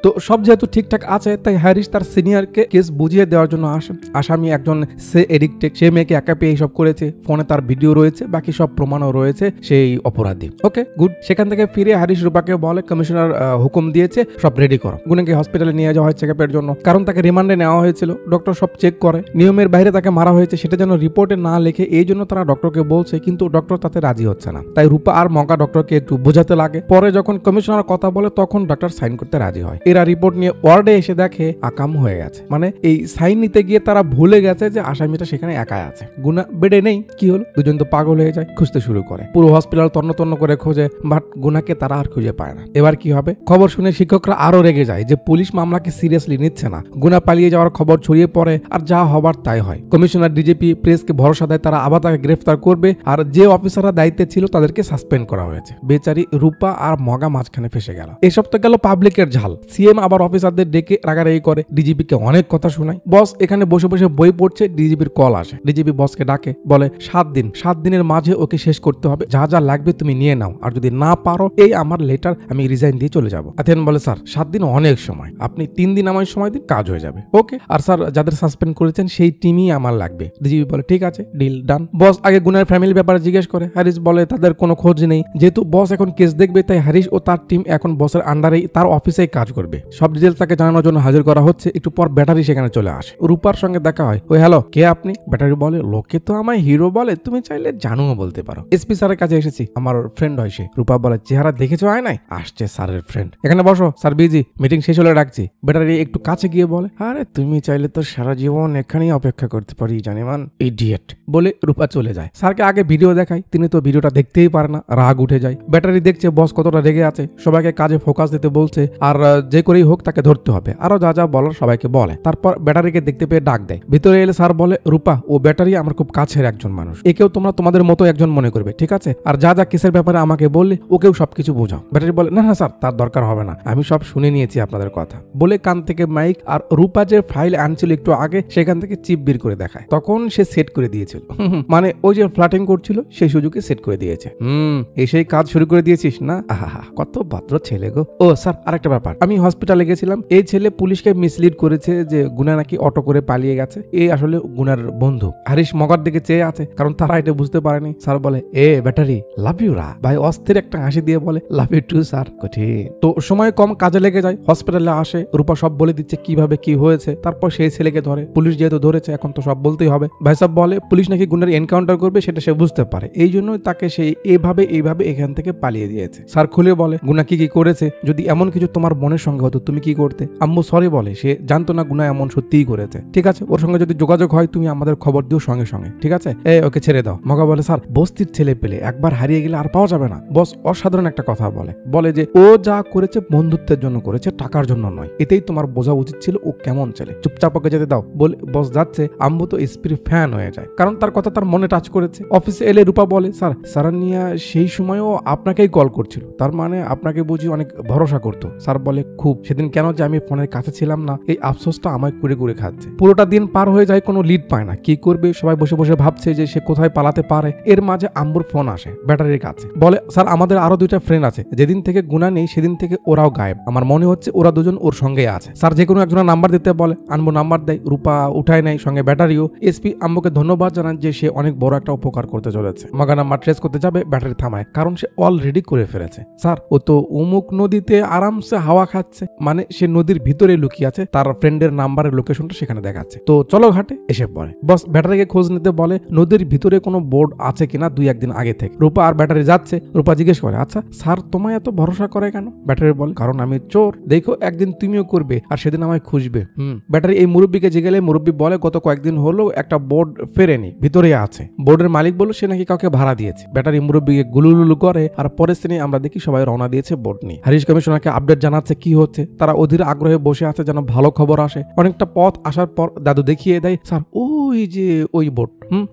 [SPEAKER 1] তো সব যেহেতু ঠিকঠাক আছে, তাই হ্যারিস তার সিনিয়রকে কেস বুঝিয়ে দেওয়ার জন্য আসেন। আসামি একজন সে এডিক্টেড, সে মেয়েকে একা পেয়ে এইসব করেছে, ফোনে তার ভিডিও রয়েছে, বাকি সব প্রমাণও রয়েছে, সেই অপরাধী। Okay good. সেখান থেকে ফিরে হ্যারিস রূপাকে বলে কমিশনার হুকুম দিয়েছে, সব রেডি করো। গুনাকে হসপিটালে নিয়ে যাওয়া হয় চেকআপের জন্য, কারণ তাকে রিমান্ডে নেওয়া হয়েছিল। ডক্টর সব চেক করে, নিয়মের বাইরে তাকে মারা হয়েছে সেটা যেন রিপোর্টে না লেখে, এই জন্য তারা ডক্টরকে বলছে, কিন্তু ডক্টর তাতে রাজি হচ্ছে না। তাই রূপা আর মগা ডক্টরকে একটু বোঝাতে লাগে। পরে যখন কমিশনার কথা বলে তখন ডক্টর সাইন করতে রাজি হয়। এরা রিপোর্ট নিয়ে ওয়ার্ডে এসে দেখে আকাম হয়ে গেছে, মানে এই সাইন নিতে গিয়ে তারা ভুলে গেছে যে আসামিটা সেখানে একাই আছে। গুনা বেডে নেই। কি হলো? দুজন তো পাগল হয়ে যায়, খুঁজতে শুরু করে। পুরো হসপিটাল তন্ন করে খোঁজে, বাট গুনাকে তারা আর খুঁজে পায় না। এবার কি হবে? খবর শুনে শিক্ষকরা আরো রেগে যায় যে পুলিশ মামলাকে সিরিয়াসলি নিচ্ছে না। গুনা পালিয়ে যাওয়ার খবর ছড়িয়ে পড়ে, আর যা হবার তাই হয়। কমিশনার ডিজিপি প্রেসকে ভরসা দেয় তারা আবার তাকে গ্রেফতার করবে, আর যে অফিসাররা দায়িত্বে ছিল তাদেরকে সাসপেন্ড করা হয়েছে। বেচারি রূপা আর মগা মাঝখানে ফেসে গেল। এসব তো গেল পাবলিকের ঝাল। সিএম আবার অফিসারদের ডেকে রাগারাগি করে, ডিজিপিকে অনেক কথা শোনায়। বস এখানে বসে বসে বই পড়ছে, ডিজিপির কল আসে। ডিজিপি বসকে ডাকে, বলে 7 দিনের মাঝে ওকে শেষ করতে হবে, যা যা লাগবে তুমি নিয়ে নাও, আর যদি না পারো এই আমার লেটার, আমি রিজাইন দিয়ে চলে যাবো। আথেন বলে, স্যার 7 দিন অনেক সময়, আপনি 3 দিন আমায় সময় দিন, কাজ হয়ে যাবে। ওকে। আর স্যার যাদের সাসপেন্ড করেছেন সেই টিমই আমার লাগবে। ডিজিপি বলে ঠিক আছে, ডিল ডান। বস আগে গুনার ফ্যামিলির ব্যাপারে জিজ্ঞেস করে। হ্যারিস বলে তাদের কোনো খোঁজ নেই, যেহেতু বস এখন কেস দেখবে তাই হ্যারিস ও তার টিম এখন বসের আন্ডারেই তার অফিসেই কাজ করবে। সব ডিটেলস তাকে জানানোর জন্য হাজির করা হচ্ছে। একটু পর ব্যাটারি সেখানে চলে আসে। রূপার সঙ্গে দেখা হয়। ওই হ্যালো, কে আপনি? ব্যাটারি বলে, লোকে তো আমায় হিরো বলে, তুমি চাইলে জানুও বলতে পারো। এসপি স্যারের কাছে এসেছি, আমার ফ্রেন্ড হয় সে। রূপা বলে, চেহারা দেখেছো হয় নাই? আসছে স্যারের ফ্রেন্ড। এখানে বসো, স্যার বিজি, মিটিং শেষ হলে ডাকছি। ব্যাটারি একটু কাছে গিয়ে বলে, আরে তুমি চাইলে তো সারা জীবন এখানেই অপেক্ষা করতে পারি জানিমান, ইডিয়েট বলে রূপা চলে যায়। স্যারকে আগে ভিডিও দেখায়, তিনি তো ভিডিওটা দেখতেই পারে না, রাগ উঠে যায়। ব্যাটারি দেখছে বস কতটা রেগে আছে, সবাইকে কাজে ফোকাস দিতে বলছে, আর যে করেই হোক তাকে ধরতে হবে। আরো যা যা বলার সবাইকে বলে। তারপর ব্যাটারিকে দেখতে পেয়ে ডাক দেয়। ভিতরে এলে স্যার বলে, রূপা ও ব্যাটারি আমার খুব কাছের একজন মানুষ, একেও তোমরা তোমাদের মতো একজন মনে করবে, ঠিক আছে? আর যা যা কেসের ব্যাপারে আমাকে বললে ওকেও সবকিছু বোঝাও। ব্যাটারি বলে, না স্যার, তার দরকার হবে না, আমি সব শুনে নিয়েছি আপনাদের কথা বলে কান থেকে মাইক আর রূপা যে ফাইল আনছিল একটু আগে সেখান থেকে চিপ বের করে দেখায়। তখন সে সেট করে দিয়েছিল, মানে ওই যে ফ্লাটিং করছিল সেই সুযোগে সেট করে দিয়েছে। এসেই কাজ শুরু করে দিয়েছিস না? আহা, কত ভদ্র ছেলে গো। ও স্যার, আরেকটা ব্যাপার, আমি হসপিটালে গেছিলাম, এই ছেলে পুলিশকে মিসলিড করেছে যে গুনা নাকি অটো করে পালিয়ে গেছে। এই আসলে গুনার বন্ধু। হারিস মগার দিকে চেয়ে আছে, কারণ তারা এটা বুঝতে পারেনি। স্যার বলে, এ ব্যাটারি, লাভ ইউ রা। ভাই অস্থির একটা হাসি দিয়ে বলে, লাভ ইউ টু স্যার। কঠিন। তো সময় কম, কাজে লেগে যায়। হসপিটালে আসে, রূপা সব বলে দিচ্ছে কিভাবে কি হয়েছে। তারপর সেই ছেলেকে ধরে। পুলিশ যেহেতু ধরেছে এখন তো সব বলতেই হবে। ভাই সব বলে পুলিশ নাকি গুনার এনকাউন্টার করবে, সেটা সে বুঝতে পারে, এই জন্যই তাকে সেই এইভাবে এখান থেকে পালিয়ে দিয়েছে। স্যার খুলে বলে, গুনা কি করেছে, যদি এমন কিছু তোমার বোনের সঙ্গে হতো তুমি কি করতে? আম্মু সরি বলে, সে জানতো না গুনা এমন সত্যিই করেছে। ঠিক আছে, ওর সঙ্গে যদি যোগাযোগ হয় তুমি আমাদের খবর দিও সঙ্গে সঙ্গে, ঠিক আছে? ওকে ছেড়ে দাও। মগা বলে, স্যার বস্তির ছেলে পেলে একবার হারিয়ে গেলে আর পাওয়া যাবে না। বস অসাধারণ একটা কথা বলে যে ও যা করেছে বন্ধুত্বের জন্য করেছে, টাকার জন্য নয়। এতেই তোমার বোঝা উচিত ছিল ও কেমন ছেলে। চুপচাপ ওকে যেতে দাও বলে বস যাচ্ছে। আম্মু তো এসপির ফ্যান হয়ে যায়, কারণ তার কথা তার মনে টাচ করেছে। অফিসে এলে রূপা বলে, স্যার সারানিয়া সেই সময়ও আপনাকেই কল করছিল, তার মানে আপনাকে বুঝি অনেক ভরসা করতো। স্যার বলে, খুব। সেদিন কেন যে আমি ফোনের কাছে ছিলাম না, এই আফসোসটা আমায় কুড়ে খাচ্ছে। পুরোটা দিন পার হয়ে যায়, কোনো লিড পায় না, কি করবে সবাই বসে বসে ভাবছে যে সে কোথায় পালাতে পারে। এর মাঝে আম্বুর ফোন আসে ব্যাটারির কাছে, বলে, স্যার আমাদের আরো 2টা ফ্রেন্ড আছে, যেদিন থেকে গুনা নেই সেদিন থেকে ওরাও গায়েব। আমার মনে হচ্ছে ওরা দুজন ওর সঙ্গে আছে। স্যার যে কোনো একজনের নাম্বার দিতে বলে। আম্বু নাম্বার দেয়, রূপা উঠায় নেয়, সঙ্গে ব্যাটারিও। এসপি আম্বুকে ধন্যবাদ জানান যে সে অনেক বড় একটা উপকার করতে চলেছে। মগা নাম্বার ট্রেস করতে যাবে, ব্যাটারি থামায়, কারণ সে অলরেডি করে ফেলেছে। স্যার ও তো উমুক নদীতে আরামসে হাওয়া খাচ্ছে, মানে সে নদীর ভিতরে লুকিয়ে আছে, তার ফ্রেন্ডের নাম্বারের লোকেশনটা সেখানে দেখাচ্ছে। তো চলো ঘাটে এসে পড়ে। বস ব্যাটারিকে খোঁজ নিতে বলে নদীর ভিতরে কোনো বোর্ড আছে কিনা 2-1 দিন আগে থেকে। রূপা আর ব্যাটারি যাচ্ছে। রূপা জিজ্ঞেস করে, আচ্ছা স্যার তোমায় এত ভরসা করে কেন? ব্যাটারি বলে, কারণ আমি চোর, দেখো একদিন তুমিও করবে আর সেদিন আমায় খুঁজবে। ব্যাটারি এই মুরব্বীকে জিগেলে মুরব্বী বলে, গত কয়েকদিন হলো একটা বোর্ড ফেরেনি, ভিতরে আছে। বোর্ডের মালিক বলল সে নাকি কাউকে ভাড়া দিয়েছে। ব্যাটারি মুরব্বীকে গুলুলুলু করে, আর পরের দিনে আমরা দেখি সবাই রওনা দিয়েছে বোর্ড নিয়ে। হারিশ কমিশনারকে আপডেট জানাচ্ছে কি হচ্ছে। তারা অধীর আগ্রহে বসে আছে যেন ভালো খবর আসে। অনেকটা পথ আসার পর দাদু দেখিয়ে দেয়, স্যার ওই যে ওই বোট।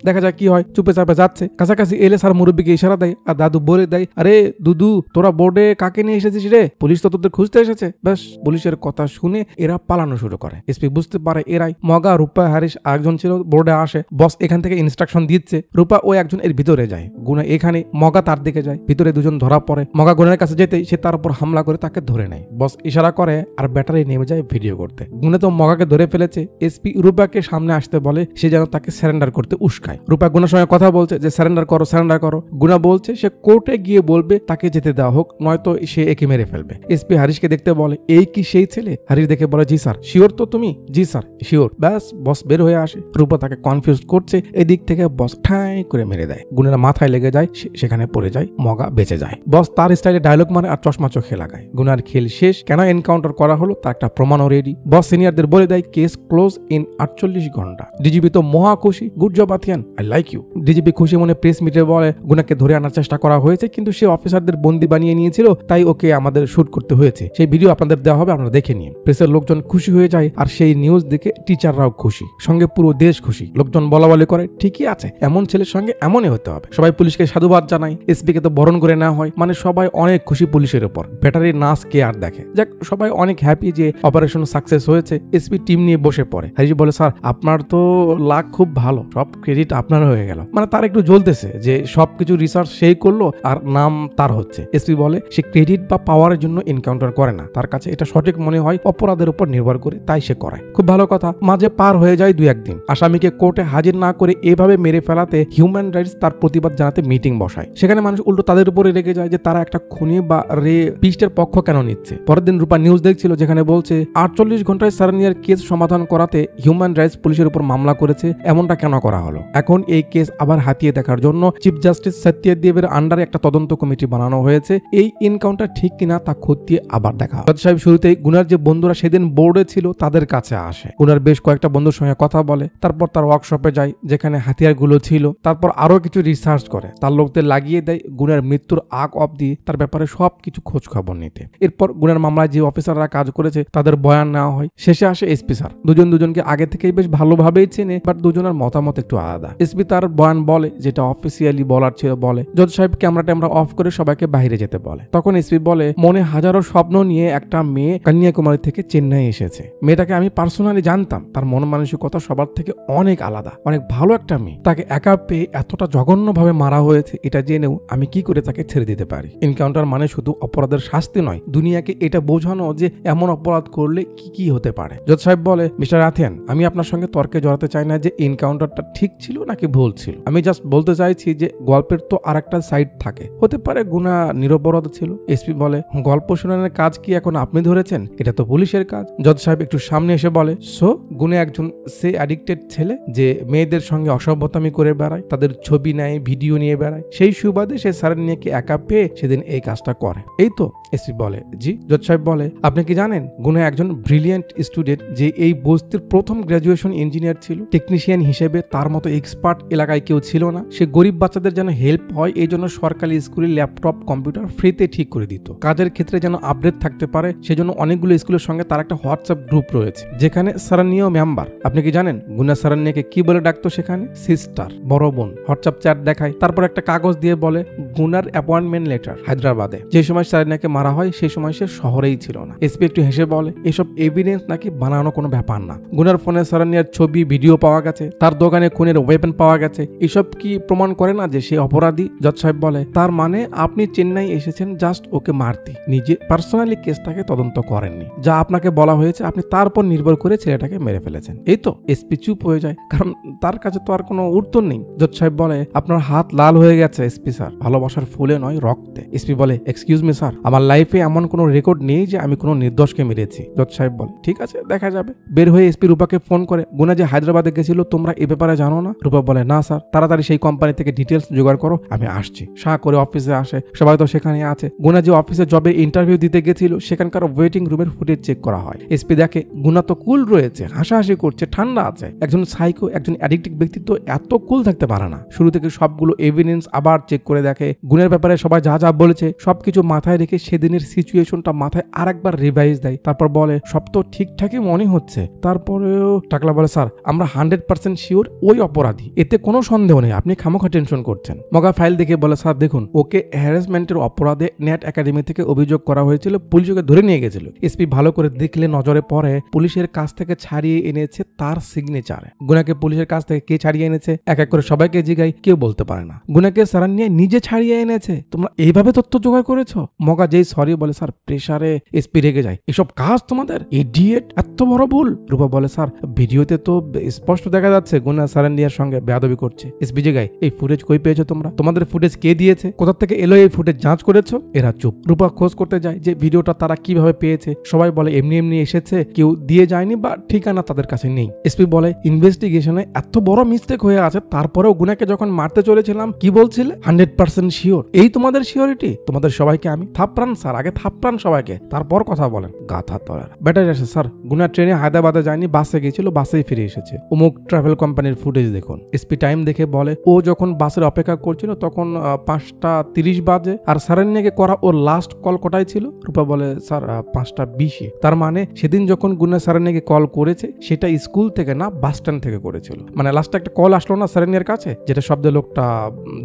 [SPEAKER 1] দেখা যায় কি হয়, চুপে চাপে যাচ্ছে। কাছাকাছি এলে স্যার মুরব্বীকে ইশারা দেয় আর দাদু বলে দেয়, আরে দুদু তোরা বোর্ডে কাকে নিয়ে এসেছিস রে? পুলিশ তো তোদের খুঁজতে এসেছে। ব্যাস, পুলিশের কথা শুনে এরা পালানো শুরু করে। এসপি বুঝতে পারে এরাই। মগা, রূপা, হ্যারিস আরেকজন ছিল। বোর্ডে আসে, বস এখান থেকে ইনস্ট্রাকশন দিচ্ছে। রূপা ওই একজন এর ভিতরে যায়, গুনা এখানে, মগা তার দিকে যায়। ভিতরে দুজন ধরা পড়ে। মগা গুনার কাছে যেতেই সে তার উপর হামলা করে তাকে ধরে নেয়। বস ইশারা করে আর ব্যাটারি নেমে যায় ভিডিও করতে। গুনা তো মগাকে ধরে ফেলেছে। এসপি রূপাকে সামনে আসতে বলে, সে যেন তাকে সারেন্ডার করতে উস্কায়। রূপা গুনার সঙ্গে কথা বলছে যে সারেন্ডার করো, সারেন্ডার করো। গুনা বলছে সে কোর্টে গিয়ে বলবে তাকে যেতে দেওয়া হোক, নয়তো সে একে মেরে ফেলবে। এসপি হারিশকে দেখতে বলে, এই কি সেই ছেলে? হারিশ দেখে বলে, জি স্যার। শিওর তো তুমি? জি স্যার শিওর। ব্যাস, বস বের হয়ে আসে। রূপা তাকে কনফিউজ করছে, এদিক থেকে বস ঠাই করে মেরে দেয়। গুনার মাথায় লেগে যায়, সেখানে পড়ে যায়। মগা বেঁচে যায়। বস তার স্টাইলে ডায়লগ মারে আর চশমা চোখে লাগায়। গুনার খেল শেষ। কেন এনকাউন্টার করা হলো তার একটা প্রমাণও রেডি। বস সিনিয়রদের বলে দেয় কেস ক্লোজ ইন 48 ঘন্টা। ডিজিপি তো মহা খুশি। Good job Athiyan, I like you. DGP খুশি মনে প্রেস মিটে বলে, গুনাকে ধরে আনার চেষ্টা করা হয়েছে, কিন্তু সে অফিসারদের বন্দি বানিয়ে নিয়েছিল, তাই ওকে আমাদের শুট করতে হয়েছে। সেই ভিডিও আপনাদের দেওয়া হবে, আপনারা দেখে নিন। প্রেসের লোকজন খুশি হয়ে যায় আর সেই নিউজ দেখে টিচাররাও খুশি, সঙ্গে পুরো দেশ খুশি। লোকজন বলা বলে করে, ঠিকই আছে, এমন ছেলের সঙ্গে এমনই হতে হবে। সবাই পুলিশকে সাধুবাদ জানায়। এসপি কে তো বরণ করে নেওয়া হয়। মানে সবাই অনেক খুশি পুলিশের উপর। ব্যাটারির নাচ কে আর দেখে। যাক, সবাই অনেক হ্যাপি যে অপারেশন সাকসেস হয়েছে। এসপি টিম নিয়ে বসে পড়ে। হারিশ বলে, স্যার আপনার তো লাক খুব ভালো, সব ক্রেডিট আপনার হয়ে গেল। মানে তার একটু জ্বলতেছে যে সবকিছু রিসার্চ সেই করলো আর নাম তার হচ্ছে। এসপি বলে, সে ক্রেডিট বা পাওয়ারের জন্য এনকাউন্টার করে না, তার কাছে এটা সঠিক মনে হয়, অপরাধের উপর নির্ভর করে, তাই সে করে। খুব ভালো কথা। মাঝে পার হয়ে যায় 2-1 দিন। আসামিকে কোর্টে হাজির না করে এভাবে মেরে ফেলাতে হিউম্যান রাইটস তার প্রতিবাদ জানাতে মিটিং বসায়। সেখানে মানুষ উল্টো তাদের উপরে রেগে যায় যে তারা একটা খুনি বা পিস্টের পক্ষ কেন নিচ্ছে। পরের দিন রূপা নিউজ দেখছিল, যেখানে বলছে 48 ঘন্টায় সারানিয়ার কেস সমাধান করাতে হিউম্যান রাইটস পুলিশের উপর মামলা করেছে, এমনটা কেন করা হলো। এখন এই কেস আবার হাতিয়ে দেখার জন্য চিফ জাস্টিস সত্যদেবের আন্ডারে একটা তদন্ত কমিটি বানানো হয়েছে। এই এনকাউন্টার ঠিক কিনা তা খতিয়ে আবার দেখা। জজ সাহেব শুরুতেই গুনার যে বন্ধুরা সেদিন বোর্ডে ছিল তাদের কাছে আসে। গুনার বেশ কয়েকটা বন্ধুর সঙ্গে কথা বলে, তারপর তার ওয়ার্কশপে যায় যেখানে হাতিয়ারগুলো ছিল। তারপর আরো কিছু রিসার্চ করে, তার লোকদের লাগিয়ে দেয় গুনার মৃত্যুর আগ অবধি তার ব্যাপারে সবকিছু খোঁজ খবর নিতে। এরপর গুনার মামলায় যে অফিসাররা কাজ করেছে তাদের বয়ান নেওয়া হয়। শেষে আসে এসপি স্যার। দুজনকে আগে থেকেই বেশ ভালোভাবেই চেনে, বাট দুজনের মতামত একটু আলাদা। এসপি তার বয়ান বলে, যেটা অফিসিয়ালি বলার ছিল বলে। জজ সাহেব ক্যামেরা অফ করে সবাইকে বাইরে যেতে বলে। তখন এসপি বলে, মনে হাজারো স্বপ্ন নিয়ে একটা মেয়ে কন্যাকুমারী থেকে চেন্নাই এসেছে। মেয়েটাকে আমি পার্সোনালি জানতাম, তার মন মানসিকতা সবার থেকে অনেক আলাদা, অনেক ভালো একটা মেয়ে। তাকে একা পেয়ে এতটা জঘন্যভাবে মারা হয়েছে, এটা জেনেও আমি কি করে তাকে ছেড়ে দিতে পারি। এনকাউন্টার মানে শুধু অপরাধের শাস্তি নয়, দুনিয়াকে এটা বোঝানো যে এমন অপরাধ করলে কি কি হতে পারে। জজ সাহেব বলে, মিস্টার আথিয়ান, আমি আপনার সঙ্গে তর্কে জড়াতে চাই না যে এনকাউন্টারটা ঠিক ছিল নাকি ভুল ছিল। আমি জাস্ট বলতে চাইছি যে গল্পের তো আর একটা সাইড থাকে, হতে পারে গুনা নিরপরাধ ছিল। এসপি বলে, গল্প শোনানোর কাজ কি এখন আপনি ধরেছেন? এটা তো পুলিশের কাজ। জজ সাহেব একটু সামনে এসে বলে, সো গুনে একজন সে অ্যাডিক্টেড ছেলে যে মেয়েদের সঙ্গে অসভ্যতামি করে বেড়ায়, তাদের ছবি নেয়, ভিডিও নিয়ে বেড়ায়, সেই সুবাদে সে সারানিয়াকে একা পেয়ে সেদিন এই কাজটা করে, এই তো? এসপি বলে, জি। জজ সাহেব বলে, আপনি কি জানেন গুনা একজন ব্রিলিয়েন্ট স্টুডেন্ট যে এই বস্তির প্রথম গ্রাজুয়েশন ইঞ্জিনিয়ার ছিল। টেকনিশিয়ান হিসেবে তার মতো এক্সপার্ট এলাকায় কেউ ছিল না। সে গরিব বাচ্চাদের যেন হেল্প হয় এই জন্য সরকারি স্কুলে ল্যাপটপ কম্পিউটার ফ্রিতে ঠিক করে দিত। কাজের ক্ষেত্রে যেন আপডেট থাকতে পারে সেজন্য অনেকগুলো স্কুলের সঙ্গে তার একটা হোয়াটসঅ্যাপ গ্রুপ রয়েছে যেখানে সারানিয়াও মেম্বার। আপনি কি জানেন গুনা সারানিয়াকে কি বলে ডাকতো সেখানে? সিস্টার, বড় বোন। হোয়াটসঅ্যাপ চ্যাট দেখায়, তারপর একটা কাগজ দিয়ে বলে গুনার অ্যাপয়েন্টমেন্ট লেটার হায়দ্রাবাদে। যে সময় সারানিয়াকে মারা হয় সেই সময় সে শহরেই ছিল না। এসপি একটু হেসে বলে, এসব এভিডেন্স নাকি বানানো কোনো ব্যাপার না। গুনার ফোনে সারানিয়ার ছবি, ভিডিও পাওয়া গেছে, তার দোকানে খুনের ওয়েপন পাওয়া গেছে, এসব কি প্রমাণ করে না যে সে অপরাধী? জজ সাহেব বলে, তার মানে আপনি চেন্নাই এসেছেন জাস্ট ওকে মারতে, নিজে পার্সোনালি কেসটাকে তদন্ত করেননি। যা আপনাকে বলা হয়েছে আপনি তারপর নির্ভর করে ছেলেটাকে মেরে ফেলেছেন, এই তো? এসপি চুপ হয়ে যায়, কারণ তার কাছে তো আর কোনো উত্তর নেই। জজ সাহেব বলে, আপনার হাত লাল হয়ে গেছে এসপি স্যার, ভালোবাসার ফুলে নয় রক্তে। এসপি বলে, এক্সকিউজ মি স্যার, আমার লাইফে এমন কোনো রেকর্ড নেই যে আমি কোনো নির্দোষকে মেরেছি। জজ সাহেব বলে, ঠিক আছে, দেখা যাবে। বের হয়ে এসপি রূপাকে ফোন করে, গুনা যে হায়দ্রাবাদে গেছিল তোমরা এ ব্যাপারে জানো না? রূপা বলে, না স্যার, তাড়াতাড়ি সেই কোম্পানি থেকে ডিটেলস জোগাড় করো, আমি আসছি। শাহ করে অফিসে আসে, সবাই তো সেখানে আছে। গুনা যে অফিসে জবে ইন্টারভিউ দিতে গেছিল সেখানকার ওয়েটিং রুমের ফুটেজ চেক করা হয়। এসপি দেখে গুনা তো কুল রয়েছে, হাসাহাসি করছে, ঠান্ডা আছে। একজন সাইকো, একজন অ্যাডিক্টিভ ব্যক্তি তো এত কুল থাকতে পারে না। শুরু থেকে সবগুলো এভিডেন্স আবার চেক করে দেখে। গুনের ব্যাপারে সবাই যা যা বলেছে সবকিছু মাথায় রেখে সেদিনের সিচুয়েশনটা মাথায় আরেকবার রিভাইজ দেয়। তারপর বলে সব তো ঠিকঠাকই মনে হচ্ছে। তারপরেও টাকলা বলে স্যার আমরা 100% শিওর ওই অপরাধী, এতে কোনো সন্দেহ নেই, আপনি খামোখা টেনশন করছেন। মগা ফাইল দেখে বলে স্যার দেখুন, ওকে হ্যারাসমেন্টের অপরাধে নেট একাডেমি থেকে অভিযোগ করা হয়েছিল, পুলিশ ওকে ধরে নিয়ে গেছিল। এসপি ভালো করে দেখলে নজরে পড়ে পুলিশের কাছ থেকে ছাড়িয়ে এনেছে তার সিগনেচার। গুনাকে পুলিশের কাছ থেকে কে ছাড়িয়ে এনেছে এক এক করে সবাইকে জিগাই, কেউ বলতে পারে না। গুনাকে সারান নিয়ে নিজে ছাড়িয়ে এনেছে। তোমরা এইভাবে তথ্য জোগাড় করেছো? মগা যেই সরি বলে স্যার প্রেসারে এসপি রেগে যায়, এসব কাজ তোমাদের, ইডিয়েট, এত বড় ভুল। রূপা বলে স্যার ভিডিওতে তো স্পষ্ট দেখা যাচ্ছে গুনা সারান্ডিয়ার সঙ্গে বেয়াদবি করছে। এসপি জিগায় এই ফুটেজ কই পেয়েছো তোমরা? তোমাদের ফুটেজ কে দিয়েছে? কোথা থেকে এলো এই ফুটেজ যাঞ্চ করেছো? এরা চুপ। রূপা খোঁজ করতে যায় যে ভিডিওটা তারা কিভাবে পেয়েছে। সবাই বলে এমনি এমনি এসেছে, কেউ দিয়ে যায়নি বা ঠিকানা তাদের কাছে নেই। এসপি বলে ইনভেস্টিগেশনে এত বড় মিস্টেক হয়ে আছে, তারপরেও গুনাকে যখন মারতে চলেছিলাম কি বলছিলে? 100% শিওর। এই তোমাদের শিওরিটি? তোমাদের সবাইকে আমি থাপড়ান স্যার, আগে থাপড়ান সবাইকে, তারপর কথা বলেন। গাথা তলার ব্যাটারি আসে স্যার, গুনা ট্রেনে হায়দ্রাবাদে যায়নি, বাসে গেছিল, বাসেই ফিরে এসেছে। অমুক ট্রাভেল কোম্পানির ফুটেজ দেখুন। এসপি টাইম দেখে বলে ও যখন বাসের অপেক্ষা করছিল তখন 5:30 বাজে। আর সারান্যাকে করা ওর লাস্ট কল কোটাই ছিল? রূপা বলে স্যার 5:20। তার মানে সেদিন যখন গুনা সারান্যাকে কল করেছে সেটা স্কুল থেকে না, বাস স্ট্যান্ড থেকে করেছিল। মানে লাস্টে একটা কল আসলো না সারান্যার কাছে, যেটা শব্দে লোকটা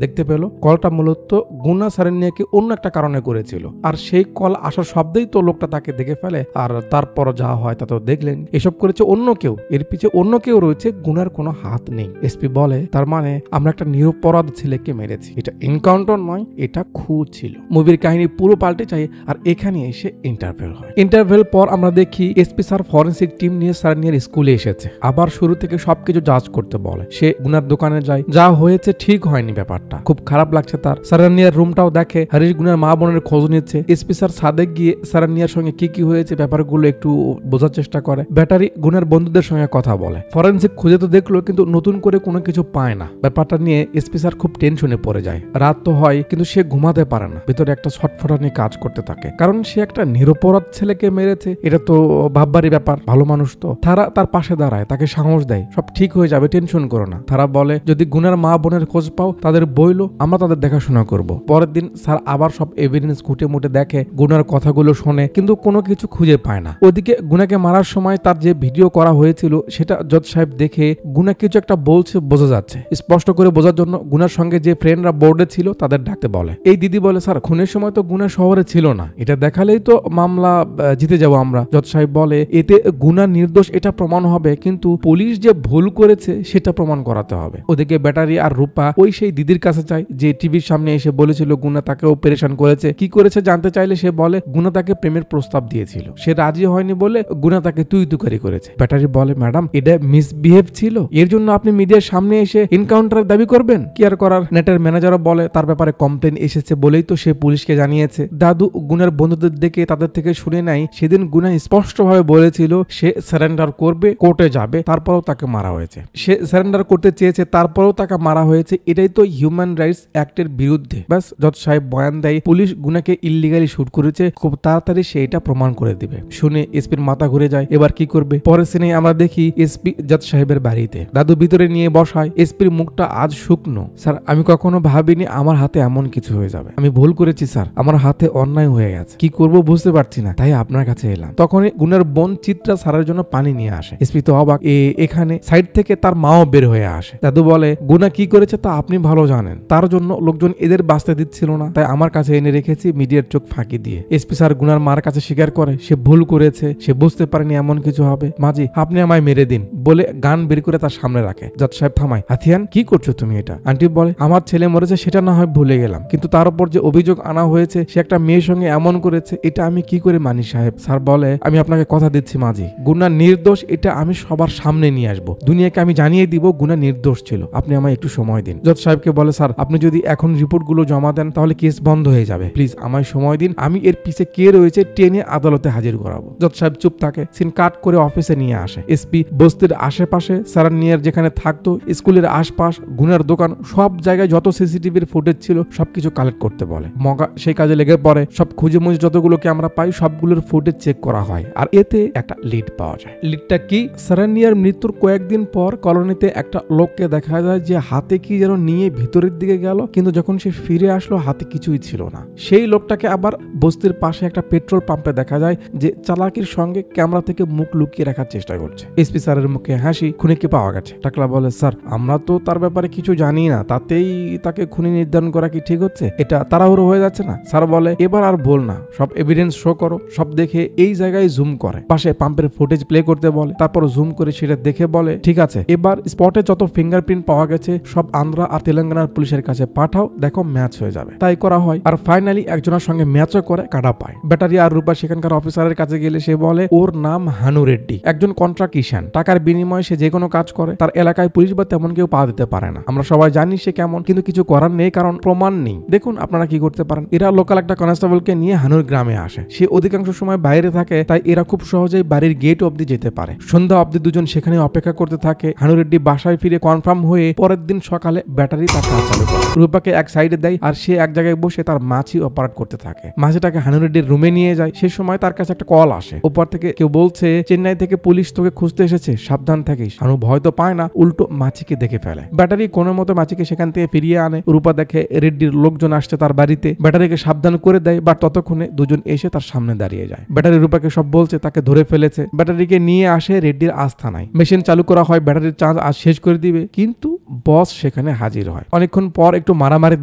[SPEAKER 1] দেখতে পেলো। কলটা মূলত গুনা সারান্যাকে অন্য একটা কারণে করেছিল, আর সেই কল আসার শব্দেই তো লোকটা তাকে দেখে ফেলে। আর তারপর যা হয় তা তো দেখলেন, এসব করেছে অন্য কেউ, এর পিছে অন্য কেউ রয়েছে, গুনার কোনো হাত নেই। এসপি বলে তার মানে আমরা একটা নিরপরাধ ছেলেকে মেরেছি, এটা এনকাউন্টার নয়, এটা খু ছিল। মুভির কাহিনী পুরো পাল্টে যায় আর এখানে এসে ইন্টারভেল হয়। ইন্টারভেল পর আমরা দেখি এসপি স্যার ফরেন্সিক টিম নিয়ে সারান্যার স্কুলে এসেছে, আবার শুরু থেকে সবকিছু জাজ করতে বলে। সে গুনার দোকানে যায়, যা হয়েছে ঠিক হয়নি, ব্যাপারটা খুব খারাপ লাগছে তার। সারান্যার রুমটাও দেখে, হরিশ গুনার মা বোনের খোঁজ নিচ্ছে। এসপি স্যার সাদেক গিয়ে সারান্যার সঙ্গে কি হয়েছে ব্যাপারগুলো একটু বোঝার চেষ্টা করে। ব্যাটারি গুনার বন্ধুদের সঙ্গে কথা বলে। ফরেন্সিক খুঁজে তো দেখলো কিন্তু নতুন করে কোনো কিছু পায় না। ব্যাপারটা নিয়ে এসপি স্যার খুব টেনশনে পড়ে যায়। রাত তো হয় কিন্তু সে ঘুমাতে পারে না, ভিতরে একটা ছটফটানি কাজ করতে থাকে, কারণ সে একটা নিরপরাধ ছেলেকে মেরেছে। এটা তো ভাববারই ব্যাপার, ভালো মানুষ তো। তারা তার পাশে দাঁড়ায়, তাকে সাহস দেয়, সব ঠিক হয়ে যাবে, টেনশন করো না। তারা বলে যদি গুনার মা বোনের খোঁজ পাও তাদের বইলো, আমরা তাদের দেখাশোনা করব। পরের দিন স্যার আবার সব এভিডেন্স খুঁটে মুটে দেখে, গুনার কথাগুলো শোনে, কিন্তু কোনো কিছু খুঁজে পায় না। ওদিকে গুনাকে মারার সময় তার যে ভিডিও করা হয়েছিল সেটা জজ সাহেব দেখে গুনা কিছু একটা বলছে বোঝা যাচ্ছে। স্পষ্ট করে বোঝার জন্য গুনার সঙ্গে যে ফ্রেন্ডরা বোর্ডে ছিল তাদের ডাকতে বলে। এই দিদি বলে স্যার খুনের সময় তো গুনা শহরে ছিল না, এটা দেখালেই তো মামলা জিতে যাবো আমরা। জজ সাহেব বলে এতে গুনা নির্দোষ এটা প্রমাণ হবে, কিন্তু পুলিশ যে ভুল করেছে সেটা প্রমাণ করাতে হবে। ওদিকে ব্যাটারি আর রূপা ওই সেই দিদির কাছে যায় যে টিভির সামনে এসে বলেছিল গুনা তাকেও পেরেশান করেছে। কি করেছে জানতে চাইলে সে বলে গুনা তাকে প্রেমের প্রস্তাব দিয়েছিল, সে রাজি হয়নি বলে গুনা তাকে তুই তুকারি করেছে। ব্যাটারি বলে ম্যাডাম এটা মিসবিহেভ ছিল, এর জন্য আপনি মিডিয়ার সামনে এসে এনকাউন্টার দাবি করবেন? কি আর করার। নেটের ম্যানেজারও বলে তার ব্যাপারে কমপ্লেন এসেছে বলেই তো সে পুলিশকে জানিয়েছে। দাদু গুনার বন্ধুদের দেখে তাদের থেকে শুনে নাই সেদিন গুনা স্পষ্টভাবে বলেছিল সে সারেন্ডার করবে, কোর্টে যাবে, তারপরেও তাকে মারা হয়েছে। সে সারেন্ডার করতে চেয়েছে, তারপরেও তাকে মারা হয়েছে, এটাই তো হিউম্যান রাইটস অ্যাক্টের বিরুদ্ধে। ব্যাস জজ সাহেব বয়ান দেয় পুলিশ গুনাকে ইল্লিগালি শুট করেছে, খুব তাড়াতাড়ি সে এটা প্রমাণ করে দিবে। শুনে এসপির মাথা ঘুরে যায়, এবার কি করবে। পরের সিনে আমরা দেখি এসপি জজ সাহেবের বাড়িতে, দাদু ভিতরে নিয়ে বসায়। এসপির মুখটা আজ শুকনো। স্যার আমি কখনো ভাবিনি আমার হাতে এমন কিছু হয়ে যাবে, আমি ভুল করেছি স্যার, আমার হাতে অন্যায় হয়ে গেছে, কি করব বুঝতে পারছি না, তাই আপনার কাছে এলাম। তখনই গুনার বোন চিত্রা স্যারের জন্য পানি নিয়ে আসে। এসপি তো অবাক, এখানে সাইড থেকে তার মাও বের হয়ে আসে। দাদু বলে গুনা কি করেছে তা আপনি ভালো জানেন, তার জন্য লোকজন এদের বাঁচতে দিচ্ছিল না, তাই আমার কাছে এনে রেখেছি মিডিয়ার চোখ ফাঁকি দিয়ে। এসপি স্যার গুনার মার কাছে স্বীকার করে সে ভুল করেছে, সে বুঝতে পারেনি এমন কিছু হবে। মাঝি আপনি আমায় মেরে দিন বলে গান বের করে তার সামনে রাখে। জজ সাহেব থামায়, হাতিয়ান কি করছো তুমি এটা? আন্টি বলে আমার ছেলে মরেছে সেটা না হয় ভুলে গেলাম, কিন্তু তার উপর যে অভিযোগ আনা হয়েছে সে একটা মেয়ের সঙ্গে এমন করেছে, এটা আমি কি করে মানি সাহেব? স্যার বলে আমি আপনাকে কথা দিচ্ছি মাঝি, গুনা নির্দোষ, এটা আমি সবার সামনে নিয়ে আসবো, দুনিয়াকে আমি জানিয়ে দিব গুনা নির্দোষ ছিল, আপনি আমায় একটু সময় দিন। জজ সাহেবকে বলে স্যার আপনি যদি এখন রিপোর্ট গুলো জমা দেন তাহলে কেস বন্ধ হয়ে যাবে, প্লিজ আমায় সময় দিন, আমি এর পিছে কে রয়েছে টেনে আদালতে হাজির করাবো। জজ সাহেব চুপ থাকে। সিন কাট করে অফিসে নিয়ে আসে। এসপি বস্তির আশেপাশে সারান্যার যেখানে থাকতো স্কুলের আশপাশে আশপাশ, গুনার দোকান, সব জায়গায় যত সিসিটিভির ফুটেজ ছিল সবকিছু কালেক্ট করতে বলে। মগা সেই কাজে লেগে পড়ে। সব খুঁজে মুজে যতগুলো ক্যামেরা পাই সবগুলোর ফুটেজ চেক করা হয়, আর এতে একটা লিড পাওয়া যায়। লিডটা কি? সারানিয়ার মৃত্যুর কয়েকদিন পর কলোনিতে একটা লোককে দেখা যায় যে হাতে কি যেন নিয়ে ভিতরের দিকে গেল, কিন্তু যখন সে ফিরে আসলো হাতে কিছুই ছিল না। সেই লোকটাকে আবার বস্তির পাশে একটা পেট্রোল পাম্পে দেখা যায় যে চালাকির সঙ্গে ক্যামেরা থেকে মুখ লুকিয়ে রাখার চেষ্টা করছে। এসপি স্যারের মুখে হাসি। খুনিকে পাওয়া গেছে। টাকলা বলে, স্যার আমরা তো তার ব্যাপারে কিছু জানি না, তাতেই তাকে খুনি নির্ধারণ করা কি ঠিক হচ্ছে? এটা তাড়াহুড়ো হয়ে যাচ্ছে না? স্যার বলে, এবার আর বল না, সব এভিডেন্স শো করো। সব দেখে এই জায়গায় জুম করে, পাশে পাম্পের ফুটেজ প্লে করতে বলে, তারপর জুম করে সেটা দেখে বলে, ঠিক আছে এবার স্পটে যত ফিঙ্গারপ্রিন্ট পাওয়া গেছে সব আন্ধ্রা আর তেলেঙ্গানার পুলিশের কাছে পাঠাও, দেখো ম্যাচ হয়ে যাবে। তাই করা হয়, আর ফাইনালি একজনের সঙ্গে ম্যাচও করে কাটা পায়। ব্যাটারি আর রূপা সেখানকার অফিসারের কাছে গেলে সে বলে ওর নাম হানু রেড্ডি, একজন কন্ট্রাকিশন, টাকার বিনিময়ে সে যে কোনো কাজ করে। তার এলাকায় পুলিশ বা তেমন কেউ পা দিতে পারে না। আমরা সবাই জানি সে কেমন, কিন্তু কিছু করার নেই, কারণ প্রমাণ নেই। দেখুন আপনারা কি করতে পারেন। এরা লোকাল একটা কনস্টেবলকে নিয়ে হানুর গ্রামে আসে। সে অধিকাংশ সময় বাইরে থাকে, তাই এরা খুব সহজেই বাড়ির গেট অব্দি যেতে পারে। সন্ধ্যা অব্দি দুজন সেখানে অপেক্ষা করতে থাকে। হানু রেড্ডি বাসায় ফিরে কনফার্ম হয়ে পরের দিন সকালে ব্যাটারি তার কাজ চালু করে। রূপাকে এক সাইডে দেয়, আর সে এক জায়গায় বসে তার মাছি অপারেট করতে থাকে। মাছিটাকে হানু রেড্ডির রুমে নিয়ে যায়। সেই সময় তার কাছে একটা কল আসে। ওপর থেকে কেউ বলছে, চেন্নাই থেকে পুলিশ তোকে খুঁজতে এসেছে, সাবধান থাকিস। হানু ভয় তো পায় না, উল্টো মাছিকে দেখে ফেলে। ব্যাটারি কোনো মতো মাছিকে সেখান থেকে ফিরিয়ে আনে। রূপা দেখে রেড্ডির লোকজন আসছে তার বাড়িতে। ব্যাটারিকে সাবধান করে দেয়, বাট ততক্ষণে দুজন এসে তার সামনে দাঁড়িয়ে যায়। ব্যাটারি রূপাকে সব বলছে, তাকে ধরে ফেলেছে। ব্যাটারিকে নিয়ে আসে রেড্ডির আস্থানায়। মেশিন চালু করা হয়, ব্যাটারির চার্জ আজ শেষ করে দিবে, কিন্তু বস সেখানে হাজির হয়। অনেকক্ষণ পর একটু মারামারি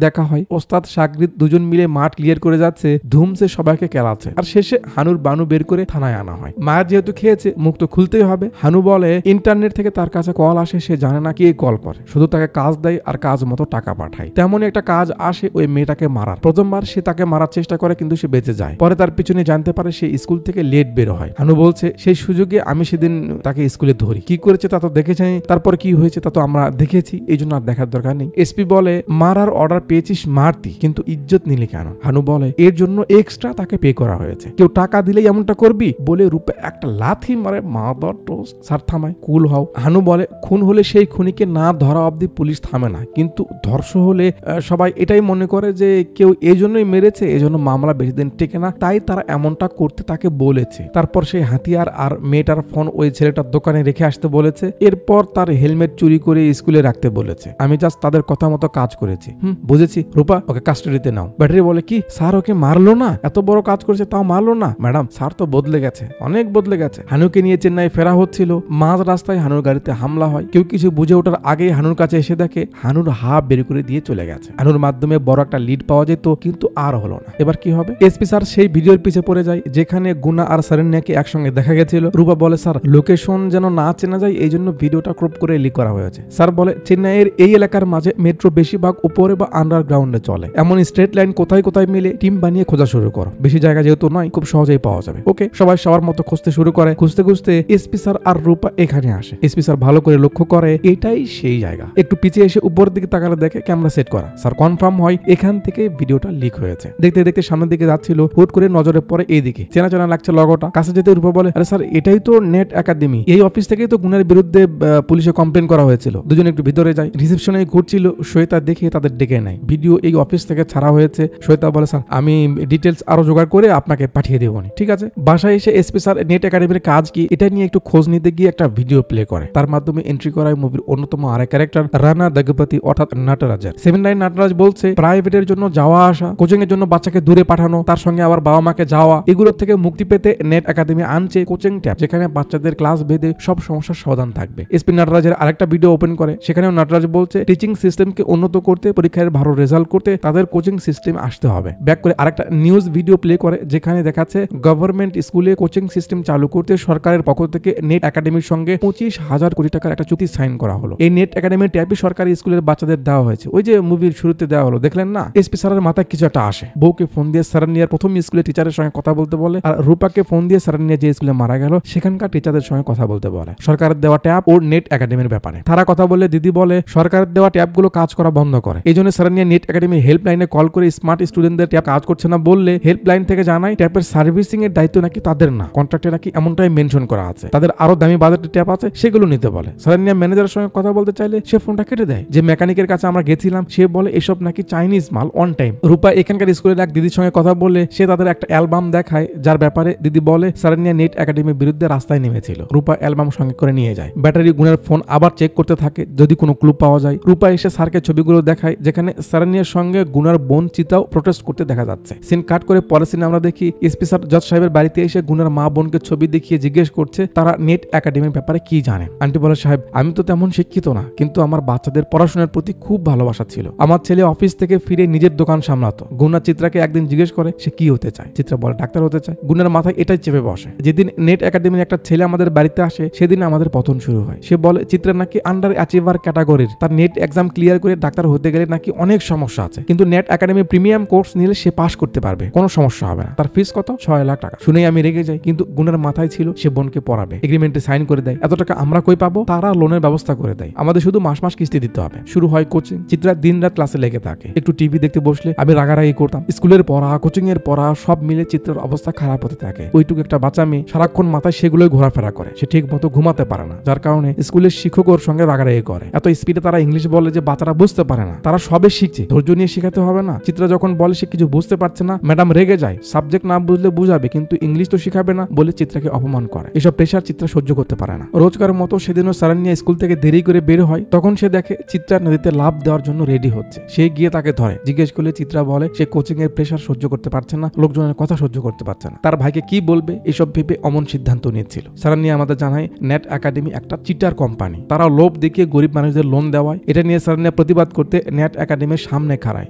[SPEAKER 1] দেখা হয়। ওস্তাদ শাগরিদ দুজন মিলে মাঠ ক্লিয়ার করে যাচ্ছে, ধুমসে সবাইকে কেলাচ্ছে। আর শেষে হানুর বানু বের করে থানায় আনা হয়। মায়ের যেহেতু খেয়েছে, মুখ তো খুলতেই হবে। হানু বলে ইন্টারনেট থেকে তার কাছে কল আসে, সে জানে না কে কল করে, শুধু তাকে কাজ দেয় আর কাজ মতো টাকা পাঠায়। তেমনই একটা কাজ আসে ওই মেয়েটাকে মারার। প্রথমবার সে তাকে মারার চেষ্টা করে, কিন্তু সে বেঁচে যায়। পরে তার পিছনে জানতে পারে সে স্কুল থেকে লেট বের হয়। হানু বলছে, সেই সুযোগে আমি সেদিন তাকে স্কুলে ধরি। কি করেছে তা তো দেখেছি, তারপর কি হয়েছে তা তো আমরা দেখেছি, এই জন্য আর দেখার দরকার নেই। এসপি বলে, মারার অর্ডার পেয়েছিস মারতি, কিন্তু ইজ্জত নিলি কেন? হানু বলে, এর জন্য এক্সট্রা তাকে পে করা হয়েছে। কেউ টাকা দিলেই এমনটা করবি? বলে রূপে একটা লাথি মারে। Mother toast. স্যার থামায়, কুল হও। হানু বলে, খুন হলে সেই খুনিকে না ধরা অবধি পুলিশ থামে না, কিন্তু ধর্ষণ হলে সবাই এটাই মনে করে যে কেউ এই জন্যই মেরেছে, এজন্য মামলা বেশি দিন টেকে না, তাই তারা এমনটা করতে তাকে বলেছে। তারপর সেই হাতিয়ার আর মেয়েটার ফোন ওই ছেলেটার দোকানে রেখে আসতে বলেছে। এরপর তার হেলমেট চুরি করে স্কুলে রাখতে বলেছে। আমি জাস্ট তাদের কথা মতো কাজ করেছি। বুঝেছি। রূপা, ওকে কাস্টাডিতে নাও। ব্যাটারি বলে, কি স্যার ওকে মারলো না? এত বড় কাজ করেছে তাও মারলো না? ম্যাডাম, স্যার তো বদলে গেছে, অনেক বদলে গেছে। হানুকে নিয়ে চেন্নাই ফেরা হচ্ছিল, মাঝ রাস্তায় হানুর গাড়িতে হামলা হয়। কেউ কিছু বুঝে ওঠার আগেই হানুর কাছে এসে দেখে হানুর হাত বের করে দিয়ে চলে গেছে। হানুর মাধ্যমে বড় একটা লিড পাওয়া যেত, কিন্তু আর হলো না। এবার কি হবে? এসপি স্যার সেই ভিডিওর পিছে পড়ে যায় যেখানে গুনা আর সারেন্যাকে একসঙ্গে দেখা গেছিল। রূপা বলে, স্যার লোকেশন যেন না চেনা যায়, এই জন্য ভিডিওটা ক্রপ করে লিক করা হয়েছে। স্যার বলে, চেন্নাইয়ের এই এলাকার মাঝে মেট্রো বেশিরভাগ উপরে বা আন্ডারগ্রাউন্ডে চলে, এমন স্ট্রেট লাইন কোথায় কোথায় মিলে টিম বানিয়ে খোঁজা শুরু করো। বেশি জায়গা যেহেতু নয়, খুব সহজেই পাওয়া যাবে। ওকে, সবাই সবার মতো খুঁজতে শুরু করে। খুঁজতে খুঁজতে এসপি স্যার আর রূপা এখানে আসে। এসপি স্যার ভালো করে লক্ষ্য করে এটাই সেই জায়গা। একটু পিছিয়ে এসে উপরের দিকে তাকালে দেখে ক্যামেরা সেট করা। স্যার কনফার্ম হয় এখান থেকে ভিডিওটা লিক হয়েছে। দেখতে দেখতে সামনের দিকে যাচ্ছিল, হুট করে নজরে পড়ে এইদিকে। চেনা চেনা লাগছে লগোটা। কাছে যেতে রূপা বলে, আরে স্যার এটাই তো নেট একাডেমি, এই অফিস থেকেই তো গুণের বিরুদ্ধে পুলিশে কমপ্লেন করা হয়েছিল। দুজন একটু ভিতরে যায়। রিসেপশনে ঘুরছিল, শ্বেতা দেখে তাদের ডেকে নেয়। ভিডিও এই অফিস থেকে ছাড়া হয়েছে। শ্বেতা বলে, স্যার আমি ডিটেলস আরো জোগাড় করে আপনাকে পাঠিয়ে দেবো। ঠিক আছে। বাসায় এসে এসপি স্যার নেট একাডেমির কাজ কি এটা নিয়ে একটু খোঁজ নিতে গিয়ে একটা ভিডিও প্লে করে। তার মাধ্যমে এন্ট্রি করায় মুভির অন্যতম আরেক ক্যারেক্টার রানা দগপতি অর্থাৎ নাটরাজের। 79 নাটরাজ বলছে প্রাইভেটের জন্য যাওয়া আসা, কোচিং এর জন্য বাচ্চাকে দূরে পাঠানো, তার সঙ্গে আবার বাবা মাকে যাওয়া, এগুলোর থেকে মুক্তি পেতে নেট একাডেমি আনছে কোচিং ট্যাব, যেখানে বাচ্চাদের ক্লাস বেঁধে সব সমস্যার সমাধান থাকবে। এসপি নাটরাজের আরেকটা ভিডিও ওপেন করে। সেখানেও নাটরাজ বলছে টিচিং সিস্টেমকে উন্নত করতে, পরীক্ষার ভালো রেজাল্ট করতে তাদের কোচিং সিস্টেম আসতে হবে। ব্যাক করে আরেকটা নিউজ ভিডিও প্লে করে, যেখানে দেখাচ্ছে গভর্নমেন্ট স্কুলে কোচিং সিস্টেম চালু করতে সরকারের পক্ষ থেকে নেট একাডেমির সঙ্গে 25,000 কোটি টাকার একটা চুক্তি সাইন করা হলো। এই নেট একাডেমির ট্যাবই সরকারি স্কুলের বাচ্চাদের দেওয়া হয়েছে। ওই যে মুভির শুরুতে দেওয়া হলো, দেখলেন না? এসপি স্যারের মাথায় কিছু একটা আসে। বউকে ফোন দিয়ে সারানিয়ার প্রথম স্কুলের টিচারের সঙ্গে কথা বলতে বলে, আর রূপাকে ফোন দিয়ে সারানিয়া যে স্কুলে মারা গেল সেখানকার টিচারদের সঙ্গে কথা বলতে বলে সরকারের দেওয়া ট্যাব ও নেট একাডেমির ব্যাপারে। তারা কথা বলে দিদি বলে সরকারের দেওয়া ট্যাবগুলো কাজ করা বন্ধ করে। এই জন্য সারানিয়া নেট একাডেমির হেল্পলাইনে কল করে স্মার্ট স্টুডেন্টদের ট্যাব কাজ করছে না বললে হেল্পলাইন থেকে জানায় ট্যাবের সার্ভিসিং এর দায়িত্ব নাকি তাদের না, কন্ট্রাক্টে নাকি এমনটাই মেনশন করা আছে। তাদের আরো দামি বাজেটের ট্যাব আছে, সেগুলো নিতে বলে। সারানিয়া ম্যানেজারের সঙ্গে কথা বলতে চাইলে সে ফোনটা কেটে দেয়। যে মেকানিকের কাছে আমরা গেছিলাম সে বলে এসব নাকি চাইনিজ মাল, অন টাইম। রূপা এখানকার স্কুলের এক দিদির সঙ্গে কথা বললে সে তাদের একটা অ্যালবাম দেখায়, যার ব্যাপারে দিদি বলে সারানিয়া নেট একাডেমির বিরুদ্ধে রাস্তায় নেমেছিল। রূপা অ্যালবাম সঙ্গে করে নিয়ে যায়। ব্যাটারি গুণের ফোন আবার চেক করতে থাকে যদি কোনো ক্লু পাওয়া যায়। রূপা এসে স্যারকে ছবিগুলো দেখায় যেখানে সারানিয়ার সঙ্গে গুনার বোন চিতাও প্রোটেস্ট করতে দেখা যাচ্ছে। সিন কাট করে পরের সিনে আমরা দেখি এসপি স্যার জজ সাহেবের বাড়িতে এসে গুনার মা বোনকে ছবি দেখিয়ে জিজ্ঞেস করছে তারা নেট একাডেমির ব্যাপারে কি জানে। আন্টি বলে সাহেব আমি তো তেমন শিক্ষিত না, কিন্তু আমার বাচ্চাদের পড়াশোনার প্রতি খুব ভালোবাসা ছিল। আমার ছেলে অফিস থেকে ফিরে নিজের দোকান সামলাতো। গুনা চিত্রাকে একদিন জিজ্ঞেস করে সে কি হতে চায়। চিত্রা বলে ডাক্তার হতে চায়। গুনার মাথায় এটাই চেপে বসে। যেদিন নেট একাডেমির একটা ছেলে আমাদের বাড়িতে আসে সেদিন আমাদের পতন শুরু হয়। সে বলে চিত্রা নাকি আন্ডার অ্যাচিভার ক্যাটাগরির, তার নেট এক্সাম ক্লিয়ার করে ডাক্তার হতে গেলে নাকি অনেক সমস্যা আছে, কিন্তু নেট একাডেমি প্রিমিয়াম কোর্স নিলে সে পাস করতে পারবে, কোনো সমস্যা হবে না। তার ফিস কত? 6 লাখ টাকা। শুনেই আমি রেগে যাই, কিন্তু গুনার মাথায় ছিল সে বোনকে পড়াবে। এগ্রিমেন্টে সাইন করে দেয়। এত টাকা আমরা কই পাবো? তারা লোনের ব্যবস্থা করে দেয়, আমাদের শুধু মাস মাস কিস্তি দিতে হবে। শুরু হয় কোচিং। চিত্রা দিন রাত ক্লাসে লেগে থাকে। একটু টিভি দেখতে বসলে আমি রাগারাগি করতাম। স্কুলের পড়া, কোচিং এর পড়া সব মিলে চিত্রার অবস্থা খারাপ হতে থাকে। ওইটুকু একটা বাচ্চা মেয়ে সারাক্ষণ মাথায় সেগুলোই ঘোরাফেরা করে। সে ঠিক মতো ঘুমাতে পারে না, যার কারণে স্কুলের শিক্ষক ওর সঙ্গে রাগারাগি করে। এত স্পিডে তারা ইংলিশ বলে যে বাচ্চারা বুঝতে পারে না। তারা সবে শিখছে, ধৈর্য নিয়ে শেখাতে হবে না? চিত্রা যখন বলে সে কিছু বুঝতে পারছে না, ম্যাডাম রেগে যায়। সাবজেক্ট না বুঝলে বুঝাবে, কিন্তু ইংলিশ তো শিখাবে না বলে চিত্রাকে অপমান করে। এসব প্রেশার চিত্রা সহ্য করতে পারে না। রোজকার মতো সেদিনও সারানিয়া স্কুল থেকে দেরি করে বের হয়। তখন সে দেখে চিত্রা নদীতে লাফ দেওয়ার জন্য রেডি হচ্ছে। সে গিয়ে তাকে ধরে। জিজ্ঞেস করলে চিত্রা বলে সে কোচিং এর প্রেশার সহ্য করতে পারছে না, লোকজনের কথা সহ্য করতে পারছে না। তার ভাইকে কি বলবে এসব ভেবে অমন সিদ্ধান্ত নিয়েছিল। সারানিয়া আমাদের জানায় নেট একাডেমি একটা চিটার কোম্পানি, তারা লোভ দেখিয়ে গরিব মানুষদের লোন দেওয়ায়। এটা নিয়ে সারানিয়া প্রতিবাদ করতে নেট একাডেমির সামনে খাড়ায়।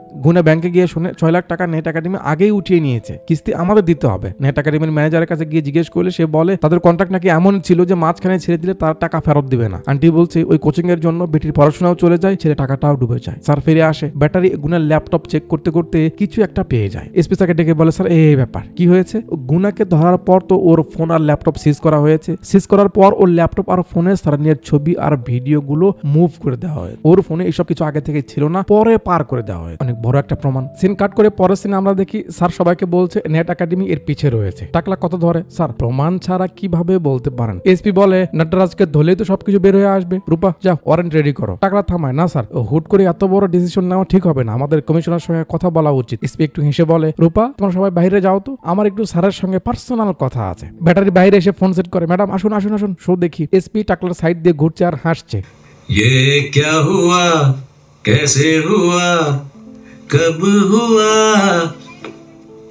[SPEAKER 1] গুনা ব্যাংকে গিয়ে শুনে 6 লাখ টাকা নেট একাডেমি আগেই উঠিয়ে নিয়েছে, কিস্তি আমাদের দিতে হবে। নেট একাডেমির ম্যানেজারের কাছে গিয়ে জিজ্ঞেস করলে সে বলে তাদের কন্ট্রাক্ট নাকি এমন ছিল যে মাঝখানে ছেড়ে দিলে তার টাকা ফেরত দিবে না। আন্টি বলছে ওই কোচিং এর জন্য বেটির পড়াশোনাও চলে যায়, ছেলে টাকাটাও ডুবে যায়। স্যার ফিরে আসে। ব্যাটারি গুনার ল্যাপটপ চেক করতে করতে কিছু একটা পেয়ে যায়। এসপি স্যারকে ডেকে বলে স্যার এই ব্যাপার কি হয়েছে? গুনাকে ধরার পর তো ওর ফোন আর ল্যাপটপ সিজ করা হয়েছে। সিজ করার পর ওর ল্যাপটপ আর ফোনে সারানিয়ার ছবি আর ভিডিও গুলো মুভ করে দেওয়া হয়। ওর ফোনে এইসব কিছু আগে থেকে ছিল না, পরে পার করে দেওয়া হয়। অনেক বড় একটা প্রমাণ। সিন কাট করে পরের সিনে আমরা দেখি স্যার সবাইকে বলছে নেট একাডেমি এর পিছে রয়েছে। টাকলা কত ধরে? স্যার প্রমাণ ছাড়া কিভাবে বলতে পারেন? এসপি বলে নটরাজকে ধরলেই তো সবকিছু বের হয়ে আসবে। রূপা যা ওয়ারেন্ট রেডি করো। টাকলা থামায় না স্যার, হুট করে এত বড় ডিসিশন নেওয়া ঠিক হবে না, আমাদের কমিশনার সঙ্গে কথা বলা উচিত। এসপি একটু হেসে বলে রূপা তোমরা সবাই বাইরে যাও তো, আমার একটু স্যারের সঙ্গে পার্সোনাল কথা আছে। ব্যাটারি বাইরে এসে ফোন সেট করে ম্যাডাম আসুন আসুন আসুন শো দেখি। এসপি টাকলার সাইড দিয়ে ঘুরছে আর হাসছে।
[SPEAKER 2] ये क्या हुआ, कैसे हुआ, कब हुआ,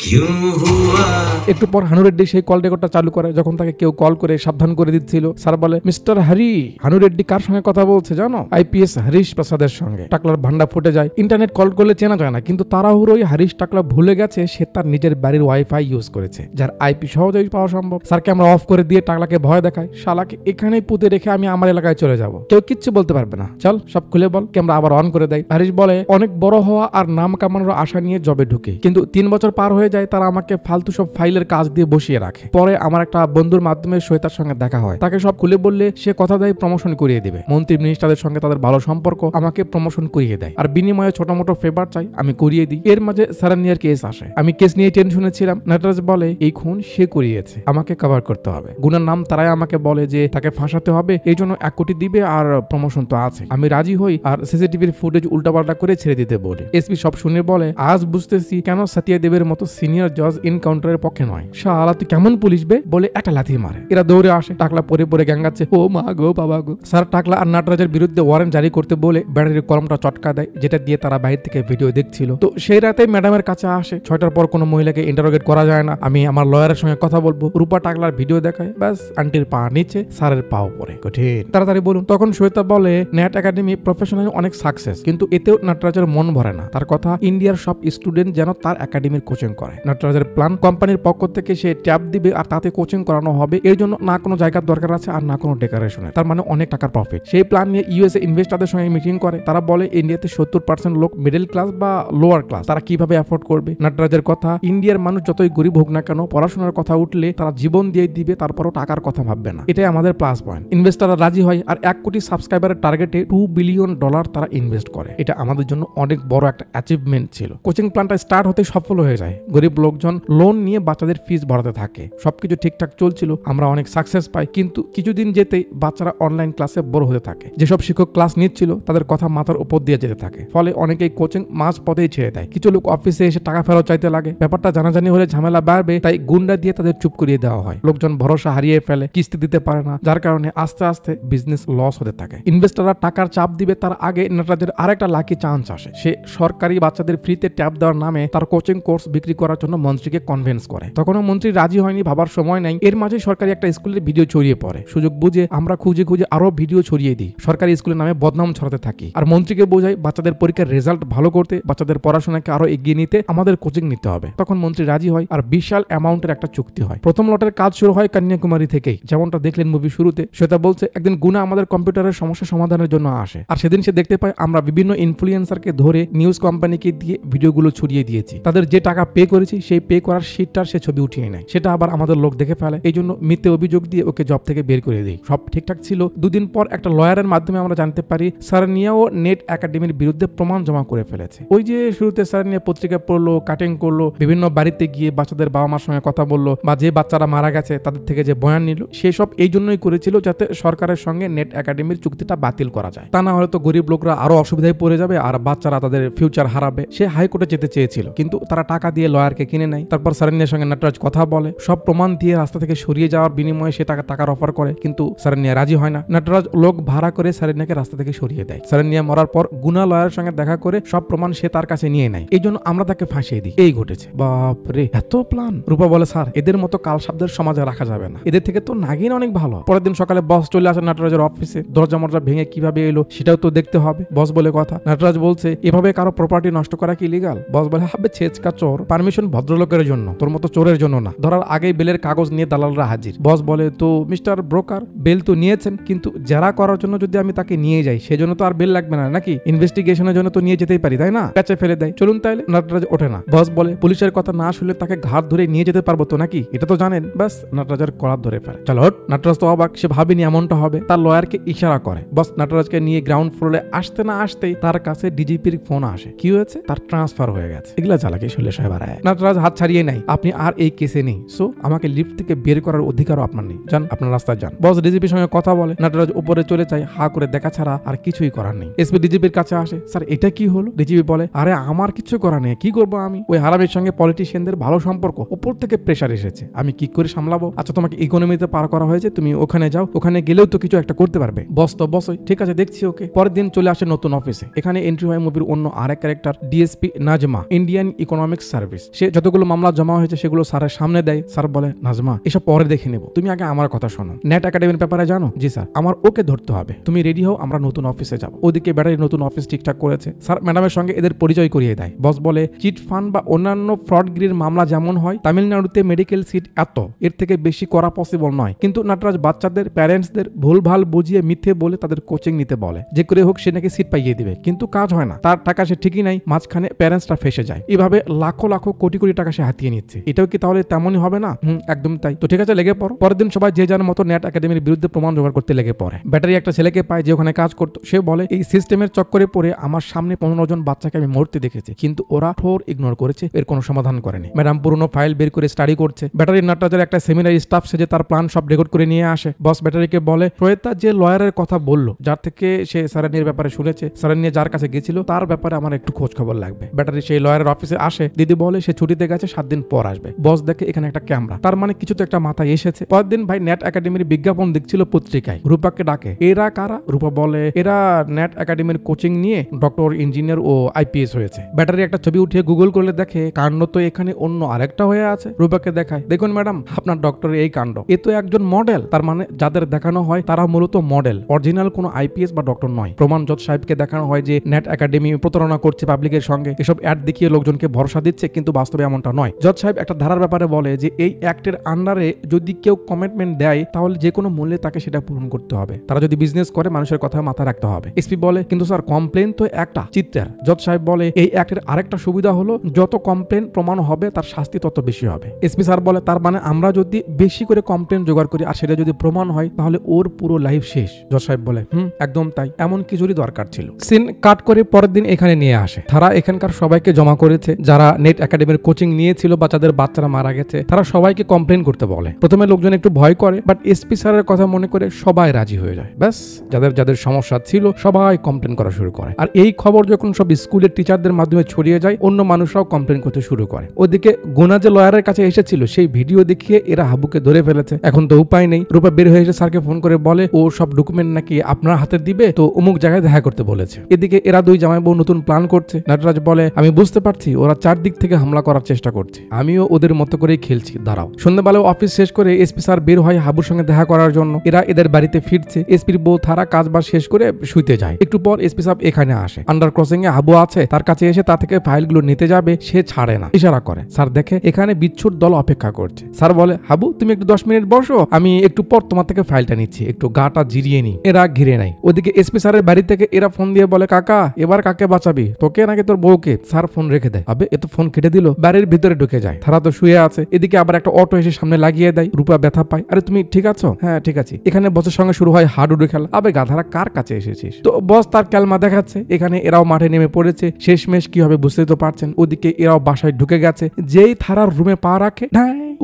[SPEAKER 2] क्यों हुआ।
[SPEAKER 1] একটু পর হানুরেড্ডি সেই কল রেকর্ডটা চালু করে। যখন তাকে কেউ কল করে সাবধান করে দিচ্ছিল, স্যার বলে মিস্টার হরি। হানুরেড্ডি কার সঙ্গে কথা বলছে জানো? আইপিএস হরিশ প্রসাদের সঙ্গে। টাকলার ভান্ডা ফুটে যায়। ইন্টারনেট কল করলে চেনা যায় না, কিন্তু তাড়াহুড়োই হরিশ টাকলা ভুলে গেছে সে তার নিজের বাড়ির ওয়াইফাই ইউজ করেছে, যার আইপি সহজেই পাওয়া সম্ভব। স্যারকে আমরা অফ করে দিয়ে টাকলাকে ভয় দেখায়, শালাকে এখানেই পুঁতে রেখে আমি আমার এলাকায় চলে যাব, কেউ কিচ্ছু বলতে পারবে না, চল সব খুলে বল। ক্যামেরা আবার অন করে দেয়। হরিশ বলে অনেক বড় হওয়া আর নাম কামানোর আশা নিয়ে জবে ঢুকে, কিন্তু 3 বছর পার হয়ে যায়, তারা আমাকে ফালতু সব ফাইলের কাজ দিয়ে বসিয়ে রাখে। পরে আমার একটা বন্ধুর মাধ্যমে শ্বেতার সঙ্গে দেখা হয়, তাকে সব খুলে বললে সে কথা দেয় প্রমোশন করিয়ে দিবে। মন্ত্রী মিনিস্টারদের সঙ্গে তাদের ভালো সম্পর্ক, আমাকে প্রমোশন করিয়ে দেয়, আর বিনিময়ে ছোট মোটো ফেভার চাই, আমি করিয়ে দিই। এর মাঝে সারানিয়ার কেস আসে। আমি কেস নিয়ে টেনশনে ছিলাম। নটরাজ বলে এই খুন সে করিয়েছে, আমাকে কভার করতে হবে। গুনার নাম তারাই আমাকে বলে যে তাকে ফাঁসাতে হবে, এই জন্য 1 কোটি দিবে আর প্রমোশন তো আছে। আমি রাজি হই আর সিসিটিভির ফুটেজ উল্টাপাল্টা করে ছেড়ে দিতে বলি। এসপি সব শুনে বলে আজ বুঝতেছি কেন সতিয়া দেবের মতো সিনিয়র জজ এনকাউন্টারের পক্ষে নয়। শালা তুই কেমন পুলিশ বে বলে একটা লাথি মারে। এরা দৌড়ে আসে। টাকলা পরে পরে গ্যাঙ্গাচ্ছে, ও মা গো বাবা গো। স্যার টাকলা আর নটরাজের বিরুদ্ধে ওয়ারেন্ট জারি করতে বলে ব্যাটারির কলমটা চটকা দেয়, যেটা দিয়ে তারা বাইরে থেকে ভিডিও দেখছিল। তো সেই রাতে ম্যাডামের কাছে আসে। 6টার পর কোনো মহিলাকে ইন্টারোগেট করা যায় না, আমি আমার লয়ারের সঙ্গে কথা বলবো। রূপা টাকলার ভিডিও দেখায়, ব্যাস আন্টির পা নিচে, স্যারের পাও পরে। কঠিন, তাড়াতাড়ি বলুন। তখন শ্বেতা বলে নেট একাডেমি প্রফেশনালি অনেক সাকসেস, কিন্তু এতেও নটরাজের মন ভরে না। তার কথা ইন্ডিয়ার সব স্টুডেন্ট যেন তার একাডেমির কোচিং করে। করে। নাটরাজের প্ল্যান, কোম্পানির পক্ষ থেকে সে ট্যাব দিবে আর তাতে কোচিং করানো হবে, এর জন্য না কোনো জায়গার দরকার আছে আর না কোনো ডেকোরেশনের, তার মানে অনেক টাকার প্রফিট। সেই প্ল্যান নিয়ে ইউএসএ ইনভেস্টরদের সঙ্গে মিটিং করে। তারা বলে ইন্ডিয়াতে 70% লোক মিডল ক্লাস বা লোয়ার ক্লাস, তারা কিভাবে অ্যাফোর্ড করবে। নাটরাজের কথা, ইন্ডিয়ার মানুষ যতই গরিব হোক না কেন, পড়াশোনার কথা উঠলে তারা জীবন দিয়ে দিবে, তারপরও টাকার কথা ভাববে না। এটাই আমাদের প্লাস পয়েন্ট। ইনভেস্টররা রাজি হয় আর 1 কোটি সাবস্ক্রাইবারের টার্গেটে $2 বিলিয়ন তারা ইনভেস্ট করে। এটা আমাদের জন্য অনেক বড় একটা অ্যাচিভমেন্ট ছিল। কোচিং প্ল্যানটা স্টার্ট হতে সফল হয়ে যায়। গরিব লোকজন লোন নিয়ে বাচ্চাদের ফিস ভরাতে থাকে। সবকিছু ঠিকঠাক চলছিল, আমরা অনেক সাকসেস পাই। কিন্তু কিছুদিন যেতেই বাচ্চারা অনলাইন ক্লাসে বড় হতে থাকে। যেসব শিক্ষক ক্লাস নিচ্ছিল তাদের কথা মাথার উপর দিয়ে যেতে থাকে, ফলে অনেকেই কোচিং মাঝ পথেই ছেড়ে দেয়। কিছু লোক অফিসে এসে টাকা ফেরত চাইতে লাগে। ব্যাপারটা জানাজানি হলে ঝামেলা বাড়বে, তাই গুন্ডা দিয়ে তাদের চুপ করিয়ে দেওয়া হয়। লোকজন ভরসা হারিয়ে ফেলে, কিস্তি দিতে পারে না, যার কারণে আস্তে আস্তে বিজনেস লস হতে থাকে। ইনভেস্টররা টাকার চাপ দিবে, তার আগে নাটরাজের আরেকটা লাকি চান্স আসে। সে সরকারি বাচ্চাদের ফ্রিতে ট্যাব দেওয়ার নামে তার কোচিং কোর্স বিক্রি করার জন্য মন্ত্রীকে কনভিন্স করে। তখনও মন্ত্রী রাজি হয়নি, ভাবার সময় নাই। এর মাঝে সরকারি একটা স্কুলের ভিডিও ছড়িয়ে পড়ে। সুযোগ বুঝে আমরা খুঁজে খুঁজে আরো ভিডিও ছড়িয়ে দিই, সরকারি স্কুলের নামে বদনাম ছড়াতে থাকি আর মন্ত্রীকে বোঝাই বাচ্চাদের পরীক্ষার রেজাল্ট ভালো করতে, বাচ্চাদের পড়াশোনাকে আরো এগিয়ে নিতে আমাদের কোচিং নিতে হবে। তখন মন্ত্রী রাজি হয় আর বিশাল অ্যামাউন্টের একটা চুক্তি হয়। প্রথম লটের কাজ শুরু হয় কন্যাকুমারী থেকেই, যেমনটা দেখলেন মুভি শুরুতে। শ্বেতা বলছে একদিন গুনা আমাদের কম্পিউটারের সমস্যা সমাধানের জন্য আসে, আর সেদিন সে দেখতে পায় আমরা বিভিন্ন ইনফ্লুয়েন্সারকে ধরে নিউজ কোম্পানিকে দিয়ে ভিডিওগুলো ছড়িয়ে দিয়েছি। তাদের যে টাকা পে করেছি সেই পে করার শিটটার সে ছবি উঠিয়ে নেয়, সেটা আবার আমাদের লোক দেখে ফেলে। এই জন্য মিথ্যে অভিযোগ দিয়ে ওকে জব থেকে বের করে দিই। সব ঠিকঠাক ছিল। দুদিন পর একটা লয়ারের মাধ্যমে আমরা জানতে পারি সারনিয়াও নেট একাডেমির বিরুদ্ধে প্রমাণ জমা করে ফেলেছে। ওই যে শুরুতে সারনিয়া পত্রিকা পড়লো, কাটিং করলো, বিভিন্ন বাড়িতে গিয়ে বাচ্চাদের বাবা মার সঙ্গে কথা বললো, বা যে বাচ্চারা মারা গেছে তাদের থেকে যে বয়ান নিল, সেসব এই জন্যই করেছিল যাতে সরকারের সঙ্গে নেট একাডেমির চুক্তিটা বাতিল করা যায়। তা না হলে তো গরিব লোকরা আরো অসুবিধায় পড়ে যাবে আর বাচ্চারা তাদের ফিউচার হারাবে। সে হাইকোর্টে যেতে চেয়েছিল, কিন্তু তারা টাকা দিয়ে লয়ারকে কিনে নেয়। তারপর সারনিয়ার সঙ্গে নাটরাজ কথা বলে, সব প্রমাণ দিয়ে রাস্তা থেকে সরিয়ে যাওয়ার বিনিময়ে সে টাকার অফার করে, কিন্তু সারনিয়া রাজি হয় না। নাটরাজ লোক ভাড়া করে সারনিয়াকে রাস্তা থেকে সরিয়ে দেয়। সারনিয়া মরার পর গুনা লয়ারের সঙ্গে দেখা করে সব প্রমাণ সে তার কাছে নিয়ে নেয়। এই জন্য আমরা তাকে ফাঁসিয়ে দিই। এই ঘটেছে। বাপরে, এত প্ল্যান! রূপা বলে স্যার এদের মতো কালসাপদের সমাজে রাখা যাবে না, এদের থেকে তো নাগিন অনেক ভালো। পরের দিন সকালে বস চলে আসে নাটরাজের অফিসে। দরজা মরজা ভেঙে কিভাবে এলো সেটাও তো দেখতে হবে। বস বলে কথা। নাটরাজ বলছে এভাবে কারো প্রপার্টি নষ্ট করা কি লিগাল? বস বলে হবে ছেচকা চোর, পারমিশন ভদ্রলোকের জন্য, তোর মতো চোরের জন্য না। ধরার আগেই বেলের কাগজ নিয়ে দালালরা হাজির। বস বলে তো মিস্টার ব্রোকার, বেল তো নিয়েছেন, কিন্তু জেরা করার জন্য যদি আমি তাকে নিয়ে যাই সেজন্য তো আর বেল লাগবে না নাকি? ইনভেস্টিগেশনের জন্য তো নিয়ে যেতেই পারি, তাই না? কাছে ফেলে দেয়। চলুন তাইলে। নাটরাজ ওঠে না। বস বলে পুলিশের কথা না শুনলে তাকে ঘাট ধরে নিয়ে যেতে পারবো তো নাকি? এটা তো জানেন। বাস নাটরাজের কলার ধরে ফেলে। চলো হট। নাটরাজ তো অবাক, সে ভাবেনি এমনটা হবে। তার লয়ারকে ইশারা করে। বস নাটরাজকে নিয়ে গ্রাউন্ড ফ্লোরে আসতে না আসতেই তার কাছে ডিজিপির ফোন আসে। কি হয়েছে? তার ট্রান্সফার হয়ে গেছে। এগুলা চালাকি শুনলে সবাই বাড়ায়। নাটরাজ হাত ছাড়িয়ে নাই, আপনি আর এই কেসে নেই, সো আমাকে লিফট থেকে বের করার অধিকারও আপনার নেই, যান আপনার রাস্তায় যান। বস ডিজিপির সঙ্গে কথা বলে। নাটরাজ উপরে চলে যায়, হা করে দেখা ছাড়া আর কিছুই করার নেই। এসপি ডিজিপির কাছে আসে। স্যার এটা কি হলো? ডিজিপি বলে আরে আমার কিছু করার নেই, কি করবো আমি? ওই হারামির সঙ্গে পলিটিশিয়ানদের ভালো সম্পর্ক, উপর থেকে প্রেশার এসেছে, আমি কি করে সামলাবো? আচ্ছা তোমাকে ইকোনমিতে পার করা হয়েছে, তুমি ওখানে যাও, ওখানে গেলেও তো কিছু একটা করতে পারবে। বস তো বসই, ঠিক আছে দেখছি ওকে। পরের দিন চলে আসে নতুন অফিসে। এখানে এন্ট্রি হয় মুভির অন্য আরেক character, DSP Najma, Indian economic service. সে যতগুলো মামলা জমা হয়েছে সেগুলো স্যারের সামনে দেয়। স্যার বলে নাজমা এসব পরে দেখে নেব, তুমি আগে আমার কথা শোনো। নেট একাডেমির ব্যাপারে জানো? জি স্যার। আমার ওকে ধরতে হবে, তুমি রেডি হও, আমরা নতুন অফিসে যাবো। ওদিকে ব্যাটারি নতুন অফিস ঠিকঠাক করেছে। স্যার ম্যাডামের সঙ্গে এদের পরিচয় করিয়ে দেয়। বস বলে চিট ফান্ড বা অন্যান্য ফ্রডগিরির মামলা যেমন হয়, তামিলনাড়ুতে মেডিকেল সিট এত, এর থেকে বেশি করা পসিবল নয়। কিন্তু নাটরাজ বাচ্চাদের প্যারেন্টসদের ভুলভাল বুঝিয়ে মিথ্যে বলে তাদের কোচিং নিতে বলে, যে করে হোক সে নাকি সিট পাইয়ে দিবে, কিন্তু কাজ হয় না। তার টাকা সে ঠিকই নাই, মাঝখানে প্যারেন্টসরা ফেসে যায়। এভাবে লাখো লাখো কোটি কোটি টাকা সে হাতিয়ে নিচ্ছে। এটাও কি তাহলে তেমনই হবে না? একদম তাই। তো ঠিক আছে লেগে পড়ো। পরের দিন সবাই যে যার মতো নেট একাডেমির বিরুদ্ধে প্রমাণ জোগাড় করতে লেগে পড়ে। ব্যাটারি একটা ছেলেকে পায় যে ওখানে কাজ করতো। সে বলে এই সিস্টেমের চক্করে পড়ে আমার সামনে 15 জন বাচ্চাকে আমি মরতে দেখেছি, কিন্তু ওরা ঠোর ইগনোর করেছে, এর কোনো সমাধান করেনি। ম্যাডাম পুরনো ফাইল বের করে স্টাডি করছে। ব্যাটারি নাটরাজের একটা সেমিনারি স্টাফ সেজে তার প্ল্যান সব রেকর্ড করে নিয়ে আসে। বস ব্যাটারিকে বলে শ্বেতা যে লয়ারের কথা বললো, যার থেকে সে সারানির ব্যাপারে শুনেছে, সারানিয়া যার কাছে গেছিল, তার ব্যাপারে আমার একটু খোঁজ খবর লাগবে। ব্যাটারি সেই লয়ারের অফিসে আসে। দিদি বলে সে ছুটিতে গেছে, 7 দিন পর আসবে। বস দেখে এখানে একটা ক্যামেরা, তার মানে কিছু তো একটা মাথায় এসেছে। পরের দিন ভাই নেট একাডেমির বিজ্ঞাপন দেখছিল পত্রিকায়। রূপাকে ডাকে। এরা কারা? রূপা বলে এরা নেট একাডেমির কোচিং নিয়ে ডক্টর, ইঞ্জিনিয়ার ও আইপিএস হয়েছে। ব্যাটারি একটা ছবি উঠিয়ে গুগল করলে দেখে কাণ্ড তো এখানে অন্য আরেকটা হয়ে আছে। রূপাকে দেখায়, দেখুন ম্যাডাম আপনার ডক্টরের এই কাণ্ড, এ তো একজন মডেল। তার মানে যাদের দেখানো হয় তারা মূলত মডেল, অরিজিনাল কোনো আইপিএস বা ডক্টর নয়। প্রমাণ জজ সাহেবকে দেখানো হয় যে নেট একাডেমি প্রতারণা করছে পাবলিকের সঙ্গে, এসব অ্যাড দেখিয়ে লোকজনকে ভরসা দিচ্ছে, কিন্তু বাস্তবে এমনটা নয়। জজ সাহেব একটা ধারার ব্যাপারে বলে যে এই অ্যাক্টের আন্ডারে যদি কেউ কমিটমেন্ট দেয় তাহলে যে কোনো মূল্যে তাকে সেটা পূরণ করতে হবে। তারা যদি বিজনেস করে মানুষের কথা মাথায় রাখতে হবে। এসপি বলে কিন্তু স্যার কমপ্লেন তো একটা চিত্রের। জজ সাহেব বলে এই অ্যাক্টের আরেকটা সুবিধা হলো যত কমপ্লেন প্রমাণ হবে তার শাস্তি তত বেশি হবে। এসপি স্যার বলে তার মানে আমরা যদি বেশি করে কমপ্লেন জোগাড় করি আর সেটা যদি প্রমাণ হয় তাহলে ওর পুরো লাইফ শেষ। জজ সাহেব বলে একদম তাই, এমন কিছুরই দরকার ছিল। সিন কাট করে পরের দিন এখানে নিয়ে আসে। তারা এখানকার সবাইকে জমা করেছে যারা নেট একাডেমির কোচিং নিয়েছিল বা যাদের বাচ্চারা মারা গেছে, তারা সবাইকে কমপ্লেন করতে বলে। প্রথমে লোকজন একটু ভয় করে, বাট এসপি স্যারের কথা মনে করে সবাই রাজি হয়ে যায়। ব্যাস যাদের যাদের সমস্যা ছিল সবাই কমপ্লেন করা শুরু করে। আর এই খবর যখন সব স্কুলের টিচারদের মাধ্যমে ছড়িয়ে যায় অন্য মানুষরাও কমপ্লেন করতে শুরু করে। ওদিকে গুনা যে লয়ারের কাছে এসেছিল সেই ভিডিও দেখিয়ে এরা হাবুকে ধরে ফেলেছে। এখন তো উপায় নেই। রূপা বের হয়ে এসে স্যারকে ফোন করে বলে ও সব ডকুমেন্ট নাকি আপনার হাতে দিবে, তো অমুক জায়গায় দেখা করতে বলেছে। এদিকে এরা দুই জামাই বউ নতুন প্ল্যান করছে। নটরাজ বলে আমি বুঝতে পারছি ওরা চারদিক থেকে হামলা করার চেষ্টা করছে, আমিও ওদের মতো করেই খেলছি, দাঁড়াও। সন্ধ্যাবেলা অফিস শেষ করে এসপি স্যার বের হয় হাবুর সঙ্গে দেখা করার জন্য। এরা এদের বাড়িতে ফিরছে। এসপির বউ থারা কাজ বাজ শেষ করে শুইতে যায়। একটু পর এসপি সাহেব এখানে আসে। আন্ডার ক্রসিং এ হাবু আছে, তার কাছে এসে তা থেকে ফাইলগুলো নিতে যাবে, সে ছাড়ে না, ইশারা করে। স্যার দেখে এখানে বিচ্ছুর দল অপেক্ষা করছে। স্যার বলে হাবু তুমি একটু 10 মিনিট বসো, আমি একটু পর তোমার থেকে ফাইলটা নিচ্ছি, একটু গাটা জিরিয়ে নি। এরা ঘিরে নাই। ওদিকে এসপি স্যারের বাড়ি থেকে এরা ফোন দিয়ে বলে কাকা এবার কাকে বাঁচাবি, তোকে নাকি তোর বউকে? স্যার ফোন রেখে দেয়। আবে এ তো ফোন কেটে দিল। বাড়ির ভিতরে ঢুকে যায়। তারা তো শুয়ে আছে। এদিকে আবার একটা অটো এসে সামনে লাগিয়ে দেয়। রূপা ব্যথা পায়। আরে তুমি ঠিক আছো? হ্যাঁ ঠিক আছি। এখানে বসের সঙ্গে শুরু হয় হাডুডু খেলা। আবে গাধারা কার কাছে এসেছিস? তো বস তার ক্যালমা দেখাচ্ছে। এখানে এরাও মাঠে নেমে পড়েছে। শেষমেশ কি হবে বুঝতে তো পারছেন। ওদিকে এরাও বাসায় ঢুকে গেছে। যেই থারার রুমে পা রাখে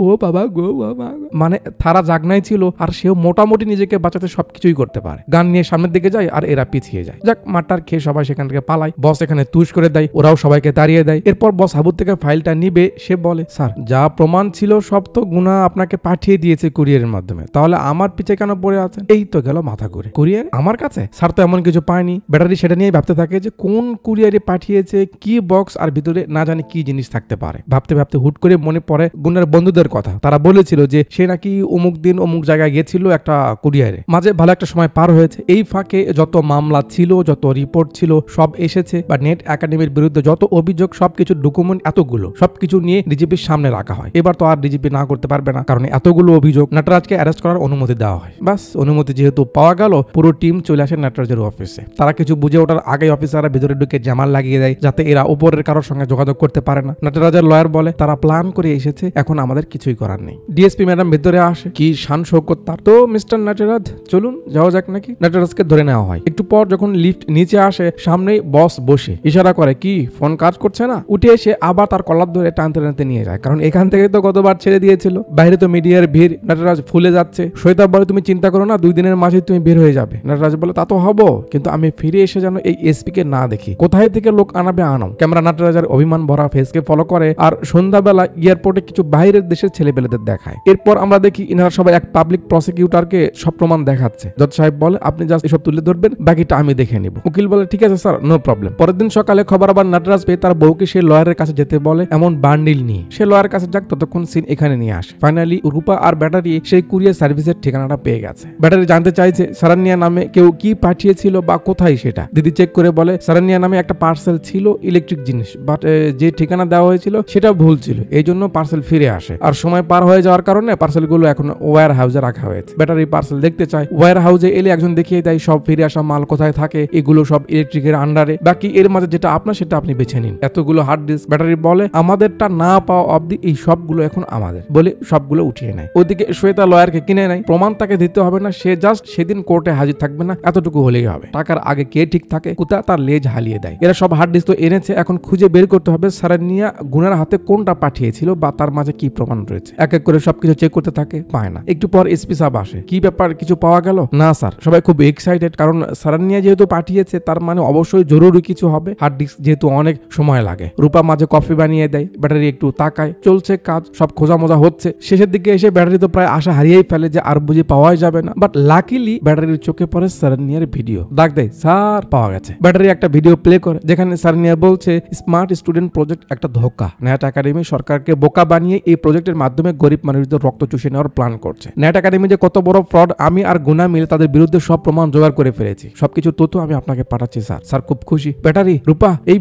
[SPEAKER 1] ও বাবা গো বাবা, মানে থারা জাগনাই ছিল আর সেও মোটামুটি নিজেকে বাঁচাতে সবকিছুই করতে পারে। গান নিয়ে সামনের দিকে যায় আর এরা পিছিয়ে যায়। যাক মাটার খেয়ে সবাই সেখান থেকে পালায়। বস এখানে তুষ করে দেয়, ওরাও সবাইকে তাড়িয়ে দেয়। এরপর বস হাবুর থেকে ফাইলটা নিবে। সে বলে স্যার যা প্রমাণ ছিল সব তো গুনা আপনাকে পাঠিয়ে দিয়েছে কুরিয়ারের মাধ্যমে, তাহলে আমার পিছে কেন পড়ে আছেন? এই তো গেল মাথা ঘুরে। কুরিয়ার আমার কাছে? স্যার তো এমন কিছু পায়নি। ব্যাটারি সেটা নিয়ে ভাবতে থাকে যে কোন কুরিয়ারে পাঠিয়েছে, কি বক্স আর ভিতরে না জানি কি জিনিস থাকতে পারে। ভাবতে ভাবতে হুট করে মনে পড়ে গুনার বন্ধুদের কথা। তারা বলেছিল যে সে নাকি অমুক দিন অমুক জায়গায় গিয়েছিল একটা কুরিয়ারে। মাঝে ভালো একটা সময় পার হয়েছে। এই ফাঁকে যত মামলা ছিল, যত রিপোর্ট ছিল সব এসেছে, বা নেট একাডেমির বিরুদ্ধে যত অভিযোগ সবকিছু ডকুমেন্ট এতগুলো সবকিছু নিয়ে ডিজিপির সামনে রাখা হয়। এবার তো আর ডিজিপি না করতে পারবে না, কারণ এতগুলো অভিযোগ। নটরাজকে অ্যারেস্ট করার অনুমতি দেওয়া হয়। বাস অনুমতি যেহেতু পাওয়া গেল, পুরো টিম চলে আসে নটরাজের অফিসে। তারা কিছু বুঝে ওঠার আগে অফিসাররা ভিতরে ঢুকে জামাল লাগিয়ে দেয় যাতে এরা উপরের কারোর সঙ্গে যোগাযোগ করতে পারে না। নটরাজের লয়ার বলে তারা প্ল্যান করে এসেছে, এখন আমাদের কিছুই করার নেই। ডিএসপি ম্যাডাম ভিতরে আসে। কি শান শৌকত তার। তো মিস্টার নটরাজ চলুন যাওয়া যাক নাকি। নটরাজকে ধরে নেওয়া হয়। একটু পর যখন লিফট নিচে আসে সামনেই বস বসে ইশারা করে কি ফোন কাজ করছে না। উঠে এসে আবার তার কলার ধরে টানতে টানতে নিয়ে যায়, কারণ এখান থেকে তো গতবার ছেড়ে দিয়েছিল। বাইরে তো মিডিয়ার ভিড়। নটরাজ ফুলে যাচ্ছে। শ্বেতা বলে তুমি চিন্তা করো না, 2 দিনের মাঝে তুমি বের হয়ে যাবে। নটরাজ বলে তা তো হবো, কিন্তু আমি ফিরে এসে যেন এই এসপি কে না দেখি। কোথায় থেকে লোক আনাবে আনো। ক্যামেরা নটরাজের অভিমান ভরা ফেসকে ফলো করে আর সন্ধ্যাবেলা এয়ারপোর্টে কিছু বাইরের দেশের ছেলেপেলেদের দেখায়। এরপর আমরা দেখি ইনারা সবাই এক পাবলিক প্রসিকিউটরকে সব প্রমাণ দেখাচ্ছে। জজ সাহেব বলে আপনি জাস্ট এসব তুলে ধরবেন, বাকিটা আমি দেখে নিব। উকিল বলে ঠিক আছে স্যার, নো প্রবলেম। পরের দিন সকালে খবর আবার নটরাজ পেয়ে তার বউকে সে লয়ারের কাছে যেতে বলে, এমন বান্ডিল নিয়ে। সে লয়ারের কাছে যাক, ততক্ষণ সিন এখানে নিয়ে আসে। ফাইনালি রূপা আর ব্যাটারি সেই কুরিয়ার সার্ভিসের ঠিকানাটা পেয়ে গেছে। ব্যাটারি জানতে চাইছে সারানিয়া নামে কেউ কি পাঠিয়েছিল বা কোথায় সেটা। দিদি চেক করে বলে সারানিয়া নামে একটা পার্সেল ছিল, ইলেকট্রিক জিনিস, বাট যে ঠিকানা দেওয়া হয়েছিল সেটা ভুল ছিল, এই জন্য পার্সেল ফিরে আসে। আর সময় পার হয়ে যাওয়ার কারণে পার্সেলগুলো এখন ওয়্যার হাউসে রাখা হয়েছে। ব্যাটারি পার্সেল দেখতে চায়। ওয়্যার হাউসে এলে একজন দেখিয়ে দেয় সব ফিরে আসা মাল কোথায় থাকে, এগুলো সব ইলেকট্রিকের আন্ডারে, বাকি এর মাঝে যেটা আপনার সেটা আপনি বেছে নিন। এতগুলো হার্ড ডিস্ক। ব্যাটারি বলে আমাদেরটা না পাওয়া অবধি এই সবগুলো এখন আমাদের, বলে সবগুলো উঠিয়ে নেয়। ওদিকে শ্বেতা লয়ারকে কিনে নেয়। প্রমাণ তাকে দিতে হবে না, সে জাস্ট সেদিন কোর্টে হাজির থাকবে না, এতটুকু হলেই হবে। টাকার আগে কে ঠিক থাকে কোথা তার লেজ হালিয়ে দেয়। এরা সব হার্ড ডিস্ক তো এনেছে, এখন খুঁজে বের করতে হবে সারানিয়া গুনার হাতে কোনটা পাঠিয়েছিল বা তার মাঝে কি প্রমাণ রয়েছে। এক এক করে সবকিছু চেক করতে থাকে, পায় না। একটু পর এসপি সাহেব আসে। কি ব্যাপার, কিছু পাওয়া গেল? না স্যার। সবাই খুব এক্সাইটেড, কারণ সারানিয়া যেহেতু পাঠিয়েছে তার মানে অবশ্যই জরুরি কিছু হবে। হার্ড ডিস্ক যেহেতু অনেক সময় লাগে। রূপা মাঝে কফি বানিয়ে দেয়। ব্যাটারি একটু তাকায়, চলছে কাজ, সব খোঁজা মোজা হচ্ছে। শেষের দিকে এসে ব্যাটারি তো প্রায় আশা হারিয়েই ফেলে যে আর বুঝি পাওয়াই যাবে না, বাট লাকিলি ব্যাটারির চোখে পড়ে সারানিয়ার ভিডিও। ডাক দেয় স্যার পাওয়া গেছে। ব্যাটারি একটা ভিডিও প্লে করে যেখানে সারানিয়া বলছে স্মার্ট স্টুডেন্ট প্রজেক্ট একটা ধোঁকা। নেট একাডেমি সরকারকে বোকা বানিয়ে এই প্রজেক্ট প্রজেক্টের মাধ্যমে গরিব মানুষদের রক্ত চুষে নেওয়ার প্ল্যান করছে। নেট একাডেমি যে কত বড় ফ্রড, আমি আর গুনা মিলে তাদের বিরুদ্ধে সব প্রমাণ জোগাড় করে ফেলেছি। সবকিছু তথ্য আমি আপনাকে পাঠাচ্ছি স্যার। স্যার খুব খুশি। ব্যাটারি, রূপা, এই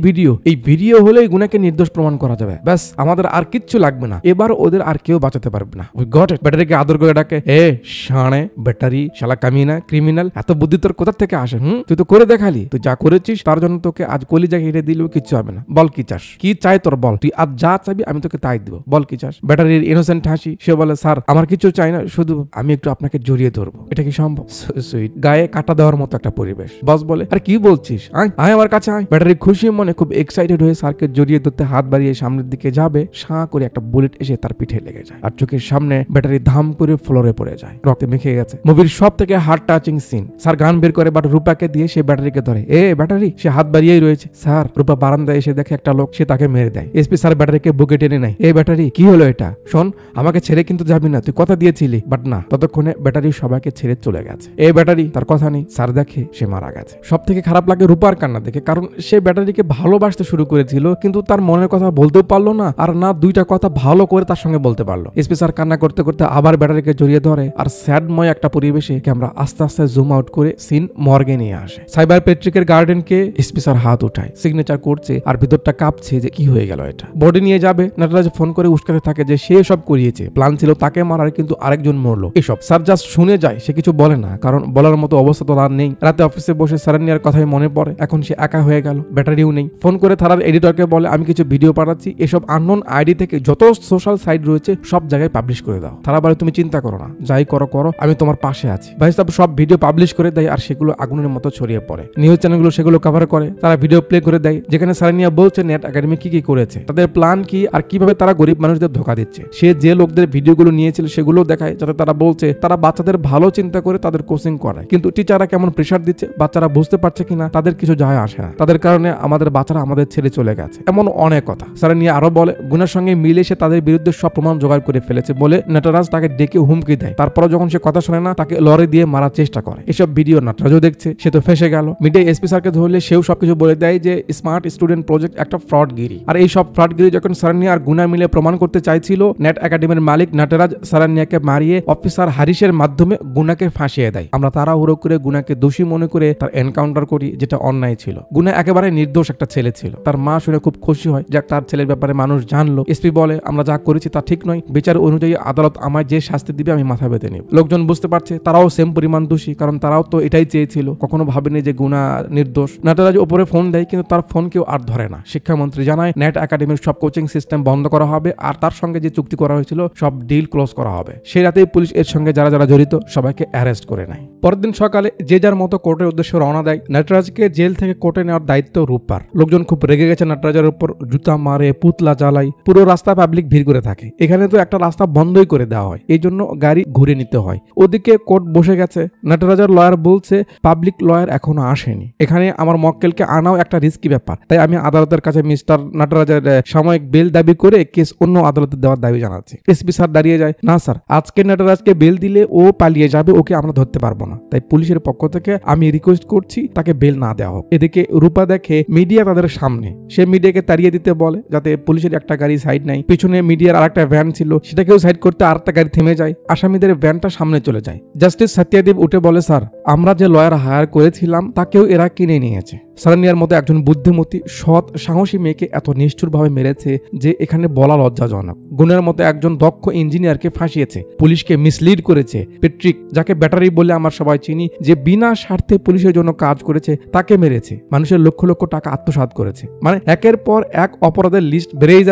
[SPEAKER 1] ভিডিও হলেই গুনাকে নির্দোষ প্রমাণ করা যাবে। ব্যাস, আমাদের আর কিচ্ছু লাগবে না। এবার ওদের আর কেউ বাঁচাতে পারবে না। We got it. ব্যাটারিকে আদর করে ডাকে, এ শানে ব্যাটারি, শালা কামিনা, ক্রিমিনাল, এত বুদ্ধি তোর কোথা থেকে আসে? তুই তো করে দেখালি। তুই যা করেছিস তার জন্য তোকে আজ কলিজা হেরে দিলেও কিচ্ছু হবে না। বল কি চাস, কি চাই তোর বল। তুই আজ যা চাবি আমি তোকে তাই দিব। বল কি চাস? ব্যাটারির ইনোসেন্ট হাসি। সে বলে, স্যার আমার কিছু চাই না, শুধু আমি একটু আপনাকে জড়িয়ে ধরবো। এটা কি সম্ভব? সুইট। গায়ে কাটা দেওয়ার মতো একটা পরিবেশ। বস বলে, আর কি বলছিস, আয় আয় আমার কাছে আয়। ব্যাটারি খুশি মনে খুব এক্সাইটেড হয়ে স্যারকে জড়িয়ে ধরতে হাত বাড়িয়ে সামনের দিকে যাবে, সাঁ করে একটা বুলেট এসে তার পিঠে লেগে যায় আর চোখের সামনে ব্যাটারি ধাম করে ফ্লোরে পড়ে যায়, রক্তে মেখে গেছে। মুভির সব থেকে হার্ট টাচিং সিন। স্যার গান বের করে বাট রূপাকে দিয়ে সে ব্যাটারিকে ধরে। এ ব্যাটারি, সে হাত বাড়িয়েই রয়েছে। স্যার, রূপা বারান্দায় এসে দেখে একটা লোক, সে তাকে মেরে দেয়। এসপি স্যার ব্যাটারিকে বুকে টেনে নেয়। এ ব্যাটারি, কি হলো এটা? শোন, আমাকে ছেড়ে কিন্তু যাবি না, তুই কথা দিয়েছিলি। বাট না, ততক্ষণে ব্যাটারি সবাইকে ছেড়ে চলে গেছে। এই ব্যাটারি, তার কথা নেই। স্যার দেখে সে মারা গেছে। সব থেকে খারাপ লাগে রূপার কান্না দেখে, কারণ সে ব্যাটারিকে ভালোবাসতে শুরু করেছিল, কিন্তু তার মনের কথা বলতেও পারলো না, আর না দুইটা কথা ভালো করে তার সঙ্গে বলতে পারলো। এসপি স্যার কান্না করতে করতে আবার ব্যাটারিকে জড়িয়ে ধরে, আর স্যাডময় একটা পরিবেশে ক্যামেরা আস্তে আস্তে জুম আউট করে সিন মর্গে নিয়ে আসে। সাইবার পেট্রিকের গার্ডেনকে এসপি স্যার হাত উঠায়, সিগনেচার করছে, আর ভিতরটা কাঁপছে যে কি হয়ে গেল এটা। বডি নিয়ে যাবে, নটরাজ ফোন করে উস্কাতে থাকে যে সে সব করিয়েছে, প্ল্যান ছিল তাকে মারার, কিন্তু আরেকজন মরলো। এসব স্যার জাস্ট শুনে যায়, সে কিছু বলে না, কারণ বলার মতো অবস্থা তো আর নেই। রাতে অফিসে বসে সারানিয়ার কথাই মনে পড়ে, এখন সে একা হয়ে গেল, ব্যাটারিও নেই। ফোন করে থানার এডিটরকে বলে, আমি কিছু ভিডিও পাঠাচ্ছি, এসব আননোন আইডি থেকে যত সোশ্যাল সাইট রয়েছে সব জায়গায় পাবলিশ করে দাও। তারা বলে, তুমি চিন্তা করো না, যাই করো করো, আমি তোমার পাশে আছি। ভাই সাহেব সব ভিডিও পাবলিশ করে দেয়, আর সেগুলো আগুনের মতো ছড়িয়ে পড়ে। নিউজ চ্যানেলগুলো সেগুলো কভার করে, তারা ভিডিও প্লে করে দেয়, যেখানে সারানিয়া বলছে নেট একাডেমি কি কি করেছে, তাদের প্ল্যান কি, আর কিভাবে তারা গরিব মানুষদের ধোকা দিচ্ছে। সে যে লোকদের ভিডিওগুলো নিয়েছিল সেগুলো দেখায়, যাতে তারা বলছে তারা বাচ্চাদের ভালো চিন্তা করে তাদের কোচিং করায়, কিন্তু টিচাররা কেমন প্রেশার দিচ্ছে, বাচ্চারা বুঝতে পারছে কিনা তাদের কিছু যায় আসে না, তাদের কারণে আমাদের বাচ্চারা আমাদের ছেড়ে চলে গেছে, এমন অনেক কথা। সারানিয়া আরো বলে, গুনার সঙ্গে মিলে সে তাদের বিরুদ্ধে সব প্রমাণ জোগাড় করে ফেলেছে বলে নটরাজ তাকে ডেকে হুমকি দেয়। তারপরে যখন সে কথা শোনে না, তাকে লরি দিয়ে মারার চেষ্টা করে। এসব ভিডিও নটরাজও দেখছে, সে তো ফেসে গেল। মিডিয়া এসপি স্যারকে ধরলে সেও সবকিছু বলে দেয় যে স্মার্ট স্টুডেন্ট প্রজেক্ট একটা ফ্রডগিরি। আর এই সব ফ্রডগিরি যখন সারানিয়া আর গুনা মিলে প্রমাণ করতে চাইছিল, নেট একাডেমির মালিক নটরাজ সারানিয়াকে মারিয়ে অফিসার হারিসের মাধ্যমে গুনাকে ফাঁসিয়ে দেয়। আমরা তাড়াহুড়ো করে গুনাকে দোষী মনে করে তার এনকাউন্টার করি, যেটা অন্যায় ছিল। গুনা একেবারে নির্দোষ একটা ছেলে ছিল। তার মা শুনে খুব খুশি হয় যে তার ছেলের ব্যাপারে মানুষ জানলো। এসপি বলে, আমরা যা করেছি তা ঠিক নয়, বিচার অনুযায়ী আদালত আমায় যে শাস্তি দিবে আমি মাথা বেঁধে নিব। লোকজন বুঝতে পারছে তারাও সেম পরিমাণ দোষী, কারণ তারাও তো এটাই চেয়েছিল, কখনো ভাবেনি যে গুনা নির্দোষ। নটরাজ উপরে ফোন দেয়, কিন্তু তার ফোন কেউ আর ধরে না। শিক্ষামন্ত্রী জানায় নেট একাডেমির সব কোচিং সিস্টেম বন্ধ করা হবে, আর তার সঙ্গে যে চুক্তি করা হয়েছিল সব ডিল ক্লোজ করা হবে। সেই রাতেই পুলিশ এর সঙ্গে যারা যারা জড়িত সবাইকে অ্যারেস্ট করে নেয়। পরের দিন সকালে যে যার মতো কোর্টের উদ্দেশ্যে রওনা দেয়। নটরাজকে জেল থেকে কোর্টে নেওয়ার দায়িত্ব রূপার। লোকজন খুব রেগে গেছে নটরাজের উপর, জুতা মারে, পুতলা জ্বালায়, পুরো রাস্তা পাবলিক ভিড় করে থাকে। এখানে তো একটা রাস্তা বন্ধই করে দেওয়া হয়, এই জন্য গাড়ি ঘুরে নিতে হয়। ওদিকে কোর্ট বসে গেছে। নটরাজের লয়ার বলছে পাবলিক লয়ার এখনো আসেনি, এখানে আমার মক্কেলকে আনাও একটা রিস্কি ব্যাপার, তাই আমি আদালতের কাছে মিস্টার নটরাজের সাময়িক বেল দাবি করে কেস অন্য আদালতে দেওয়ার দাবি জানাচ্ছি। এসপি স্যার দাঁড়িয়ে যায়, না স্যার, আজকে নটরাজকে বেল দিলে ও পালিয়ে যাবে, ওকে আমরা ধরতে পারবো না, তাই পুলিশের পক্ষ থেকে আমি রিকোয়েস্ট করছি তাকে বেল না দেওয়া হোক। এদিকে রূপা দেখে মিডিয়া তাদের সামনে, সে মিডিয়াকে তাড়িয়ে দিতে বলে যাতে পুলিশের একটা গাড়ি সাইড নাই। পিছনে মিডিয়ার আরেকটা ভ্যান ছিল, সেটাকেও সাইড করতে আরেকটা গাড়ি থেমে যায়, আসামিদের ভ্যানটা সামনে চলে যায়। জাস্টিস সত্যদেব উঠে বলে, স্যার, আমরা যে লয়ার হায়ার করেছিলাম তাকেও এরা কিনে নিয়েছে। সারানিয়ার মতো একজন বুদ্ধিমতী, সৎ, সাহসী মেয়েকে এত নিষ্ঠুরভাবে মেরেছে যে এখানে বলা লজ্জাজনক। গুণের মতো একজন দক্ষ ইঞ্জিনিয়ারকে ফাঁসিয়েছে, পুলিশকে মিসলিড করেছে। পেট্রিক, যাকে ব্যাটারি বলে আমরা সবাই চিনি, যে বিনা স্বার্থে পুলিশের জন্য কাজ করেছে, তাকে মেরেছে। মানুষের লক্ষ লক্ষ টাকা আত্মসাৎ করেছে। মানে একের পর এক অপরাধের লিস্ট বেড়েই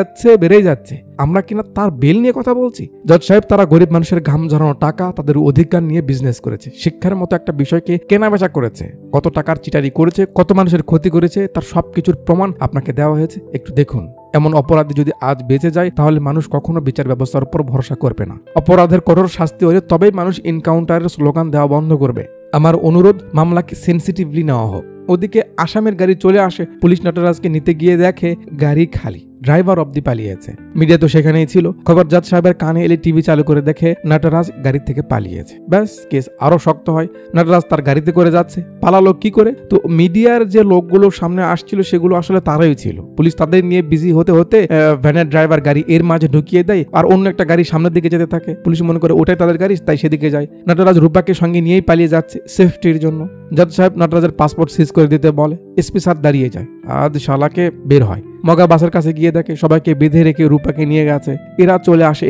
[SPEAKER 1] যাচ্ছে। আমরা কিনা তার বেল নিয়ে কথা বলছি। জজ সাহেব, তারা গরিব মানুষের ঘাম ঝরানো টাকা তাদের অধিকার নিয়ে বিজনেস করেছে, শিক্ষার মতো একটা বিষয়কে কেনাবেচা করেছে, কত টাকার চিটারি করেছে, কত মানুষের ক্ষতি করেছে, তার সবকিছুর প্রমাণ আপনাকে দেওয়া হয়েছে, একটু দেখুন। এমন অপরাধী যদি আজ বেঁচে যায় তাহলে মানুষ কখনো বিচার ব্যবস্থার উপর ভরসা করবে না। অপরাধের কঠোর শাস্তি হলে তবেই মানুষ এনকাউন্টারের স্লোগান দেওয়া বন্ধ করবে। আমার অনুরোধ, মামলাকে সেন্সিটিভলি নেওয়া হোক। ওদিকে আসামের গাড়ি চলে আসে। পুলিশ নটরাজকে নিতে গিয়ে দেখে গাড়ি খালি। ড্রাইভার অব্দি পালিয়েছে। মিডিয়া তো সেখানেই ছিল। খবর জাজ সাহেবের কানে এলে টিভি চালু করে দেখে নটরাজ গাড়ি থেকে পালিয়েছে। ব্যাস কেস আরো শক্ত হয়। নটরাজ তার গাড়িতে করে যাচ্ছে, পালালো কি করে? তো মিডিয়ার যে লোকগুলো সামনে আসছিল সেগুলো আসলে তারাই ছিল। পুলিশ তাদের নিয়ে বিজি হতে হতে ভ্যানের ড্রাইভার গাড়ি এর মাঝে ঢুকিয়ে দেয় আর অন্য একটা গাড়ি সামনের দিকে যেতে থাকে। পুলিশ মনে করে ওটাই তাদের গাড়ি, তাই সেদিকে যায়। নটরাজ রূপাকে সঙ্গে নিয়েই পালিয়ে যাচ্ছে সেফটির জন্য। জাজ সাহেব নটরাজের পাসপোর্ট সিজ করে দিতে বলে। এসপি স্যার দাঁড়িয়ে যায়। আজ শালাকে বের হয়। মগা বাসের কাছে গিয়ে দেখে সবাইকে বেঁধে রেখে রূপাকে নিয়ে গেছে। এরা চলে আসে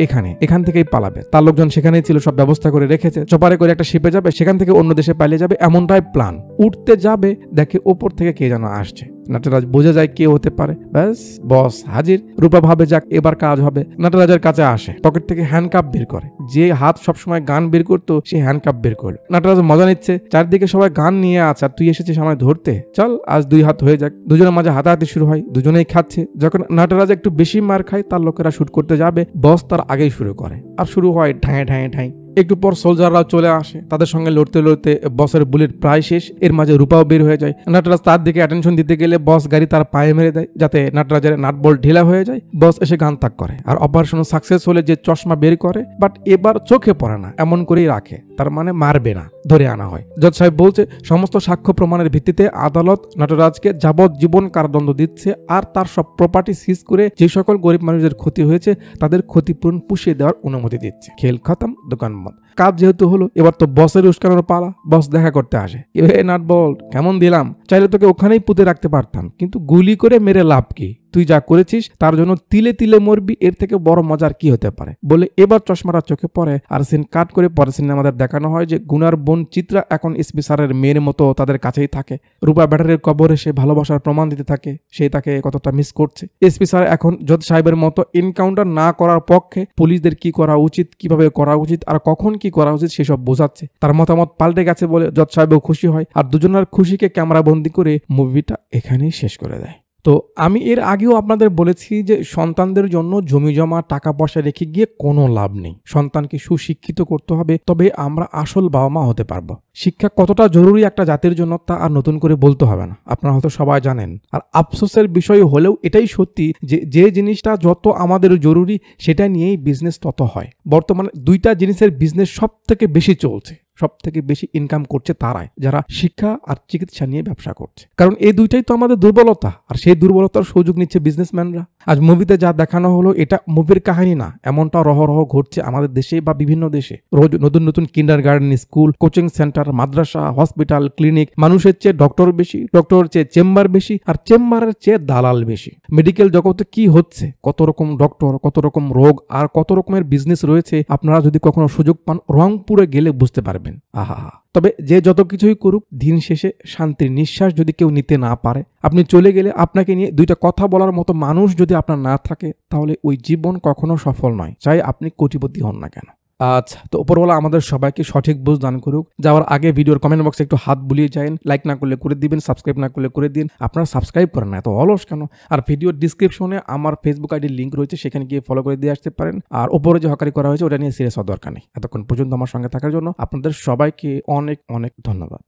[SPEAKER 1] এখান থেকেই পালাবে। তার লোকজন সেখানেই ছিল, সব ব্যবস্থা করে রেখেছে। চপারে করে একটা শিপে যাবে, সেখান থেকে অন্য দেশে পালিয়ে যাবে, এমনটাই প্ল্যান। উঠতে যাবে, দেখে ওপর থেকে কে যেন আসছে। নটরাজ বোঝা যায় কে হতে পারে। ব্যাস বস হাজির। রূপা ভাবে যাক এবার কাজ হবে। নটরাজের কাছে আসে, পকেট থেকে হ্যান্ডকাপ বের করে। যে হাত সবসময় গান বের করতো সে হ্যান্ডকাপ বের করলো। নটরাজ মজা নিচ্ছে, চারদিকে সবাই গান নিয়ে আছে আর তুই এসেছিস আমায় ধরতে। চল আজ 2 হাত হয়ে যাক। দুজনের মাঝে হাতাহাতি শুরু হয়, দুজনেই খাচ্ছে। যখন নটরাজ একটু বেশি মার খায়, তার লোকেরা শুট করতে যাবে, বস তার আগেই শুরু করে। আর শুরু হয় ঠাঁই ঠাঁই ঠাঁই। একটু পর সোলজাররাও চলে আসে, তাদের সঙ্গে লড়তে লড়তে বসের বুলেট প্রায় শেষ। এর মাঝে রূপাও বের হয়ে যায়। নটরাজ তার দিকে অ্যাটেনশন দিতে গেলে বস গাড়ি তার পায়ে মেরে দেয়, যাতে নটরাজের নাটবল্ট ঢিলা হয়ে যায়। বস এসে গান তাক করে আর অপারেশন সাকসেস হলে যে চশমা বের করে, বাট এবার চোখে পড়ে না, এমন করেই রাখে। তার মানে মারবে না, ধরে আনা হয়। জজ সাহেব বলছে সমস্ত সাক্ষ্য প্রমাণের ভিত্তিতে আদালত নটরাজকে যাবজ্জীবন কারাদণ্ড দিচ্ছে আর তার সব প্রপার্টি সিজ করে যে সকল গরিব মানুষদের ক্ষতি হয়েছে তাদের ক্ষতিপূরণ পুষিয়ে দেওয়ার অনুমতি দিচ্ছে। খেল খতম, দোকান বন্ধ। কাজ যেহেতু হলো, এবার তো বসের উস্কানোর পালা। বস দেখা করতে আসে। নাটবল্ট কেমন দিলাম? চাইলে তোকে ওখানেই পুঁতে রাখতে পারতাম, কিন্তু গুলি করে মেরে লাভ কি? তুই যা করেছিস তার জন্য তিলে তিলে মরবি, এর থেকে বড় মজার কি হতে পারে? বলে এবার চশমাটা চোখে পড়ে আর সিন কাট করে পরে সিনে আমাদের দেখানো হয় যে গুনার বোন চিত্রা এখন এসপি স্যারের মেয়ের মতো তাদের কাছেই থাকে। রূপা ব্যাটারের কবরে সে ভালোবাসার প্রমাণ দিতে থাকে, সে তাকে কতটা মিস করছে। এসপি স্যার এখন জজ সাহেবের মতো এনকাউন্টার না করার পক্ষে, পুলিশদের কি করা উচিত, কিভাবে করা উচিত আর কখন কি করা উচিত সেসব বোঝাচ্ছে। তার মতামত পাল্টে গেছে বলে জজ সাহেবও খুশি হয় আর দুজনের খুশিকে ক্যামেরা বন্দি করে মুভিটা এখানেই শেষ করে দেয়। তো আমি এর আগেও আপনাদের বলেছি যে সন্তানদের জন্য জমি জমা টাকা পয়সা রেখে গিয়ে কোনো লাভ নেই। সন্তানকে সুশিক্ষিত করতে হবে, তবে আমরা আসল বাবা মা হতে পারবো। শিক্ষা কতটা জরুরি একটা জাতির জন্য তা আর নতুন করে বলতে হবে না, আপনারা হয়তো সবাই জানেন। আর আফসোসের বিষয় হলেও এটাই সত্যি যে জিনিসটা যত আমাদের জরুরি সেটা নিয়েই বিজনেস তত হয়। বর্তমানে 2টা জিনিসের বিজনেস সব থেকে বেশি চলছে, সব থেকে বেশি ইনকাম করছে তারাই যারা শিক্ষা আর চিকিৎসা নিয়ে ব্যবসা করছে। কারণ এই দুইটাই তো আমাদের দুর্বলতা, আর সেই দুর্বলতার সুযোগ নিচ্ছে বিজনেসম্যানরা। আজ মুভিতে যা দেখানো হলো এটা মুভির কাহিনী না, এমনটা রহরহ ঘটছে আমাদের দেশে বা বিভিন্ন দেশে। রোজ নতুন নতুন কিন্ডারগার্টেন, স্কুল, কোচিং সেন্টার, মাদ্রাসা, হসপিটাল, ক্লিনিক। মানুষের চেয়ে ডক্টর বেশি, ডক্টরের চেয়ে চেম্বার বেশি, আর চেম্বারের চেয়ে দালাল বেশি। মেডিকেল জগতে কি হচ্ছে, কত রকম ডক্টর, কত রকম রোগ আর কত রকমের বিজনেস রয়েছে, আপনারা যদি কখনো সুযোগ পান রংপুরে গেলে বুঝতে পারবেন। আহা। তবে যে যত কিছুই করুক, দিন শেষে শান্তির নিঃশ্বাস যদি কেউ নিতে না পারে, আপনি চলে গেলে আপনাকে নিয়ে 2টা কথা বলার মতো মানুষ যদি আপনার না থাকে, তাহলে ওই জীবন কখনো সফল নয়, চাই আপনি কোটিপতি হন না কেন। আচ্ছা, তো উপরওয়ালা আমাদের সবাইকে সঠিক বুঝ দান করুক। যাওয়ার আগে ভিডিওর কমেন্ট বক্সে একটু হাত বুলিয়ে যান, লাইক না করলে করে দিবেন, সাবস্ক্রাইব না করলে করে দিন। আপনারা সাবস্ক্রাইব করেন না, এত অলস কেন? আর ভিডিওর ডিসক্রিপশনে আমার ফেসবুক আইডির লিঙ্ক রয়েছে, সেখানে গিয়ে ফলো করে দিয়ে আসতে পারেন। আর ওপরে যে হকারি করা হয়েছে ওটা নিয়ে সিরিয়াস হওয়ার দরকার নেই। এতক্ষণ পর্যন্ত আমার সঙ্গে থাকার জন্য আপনাদের সবাইকে অনেক অনেক ধন্যবাদ।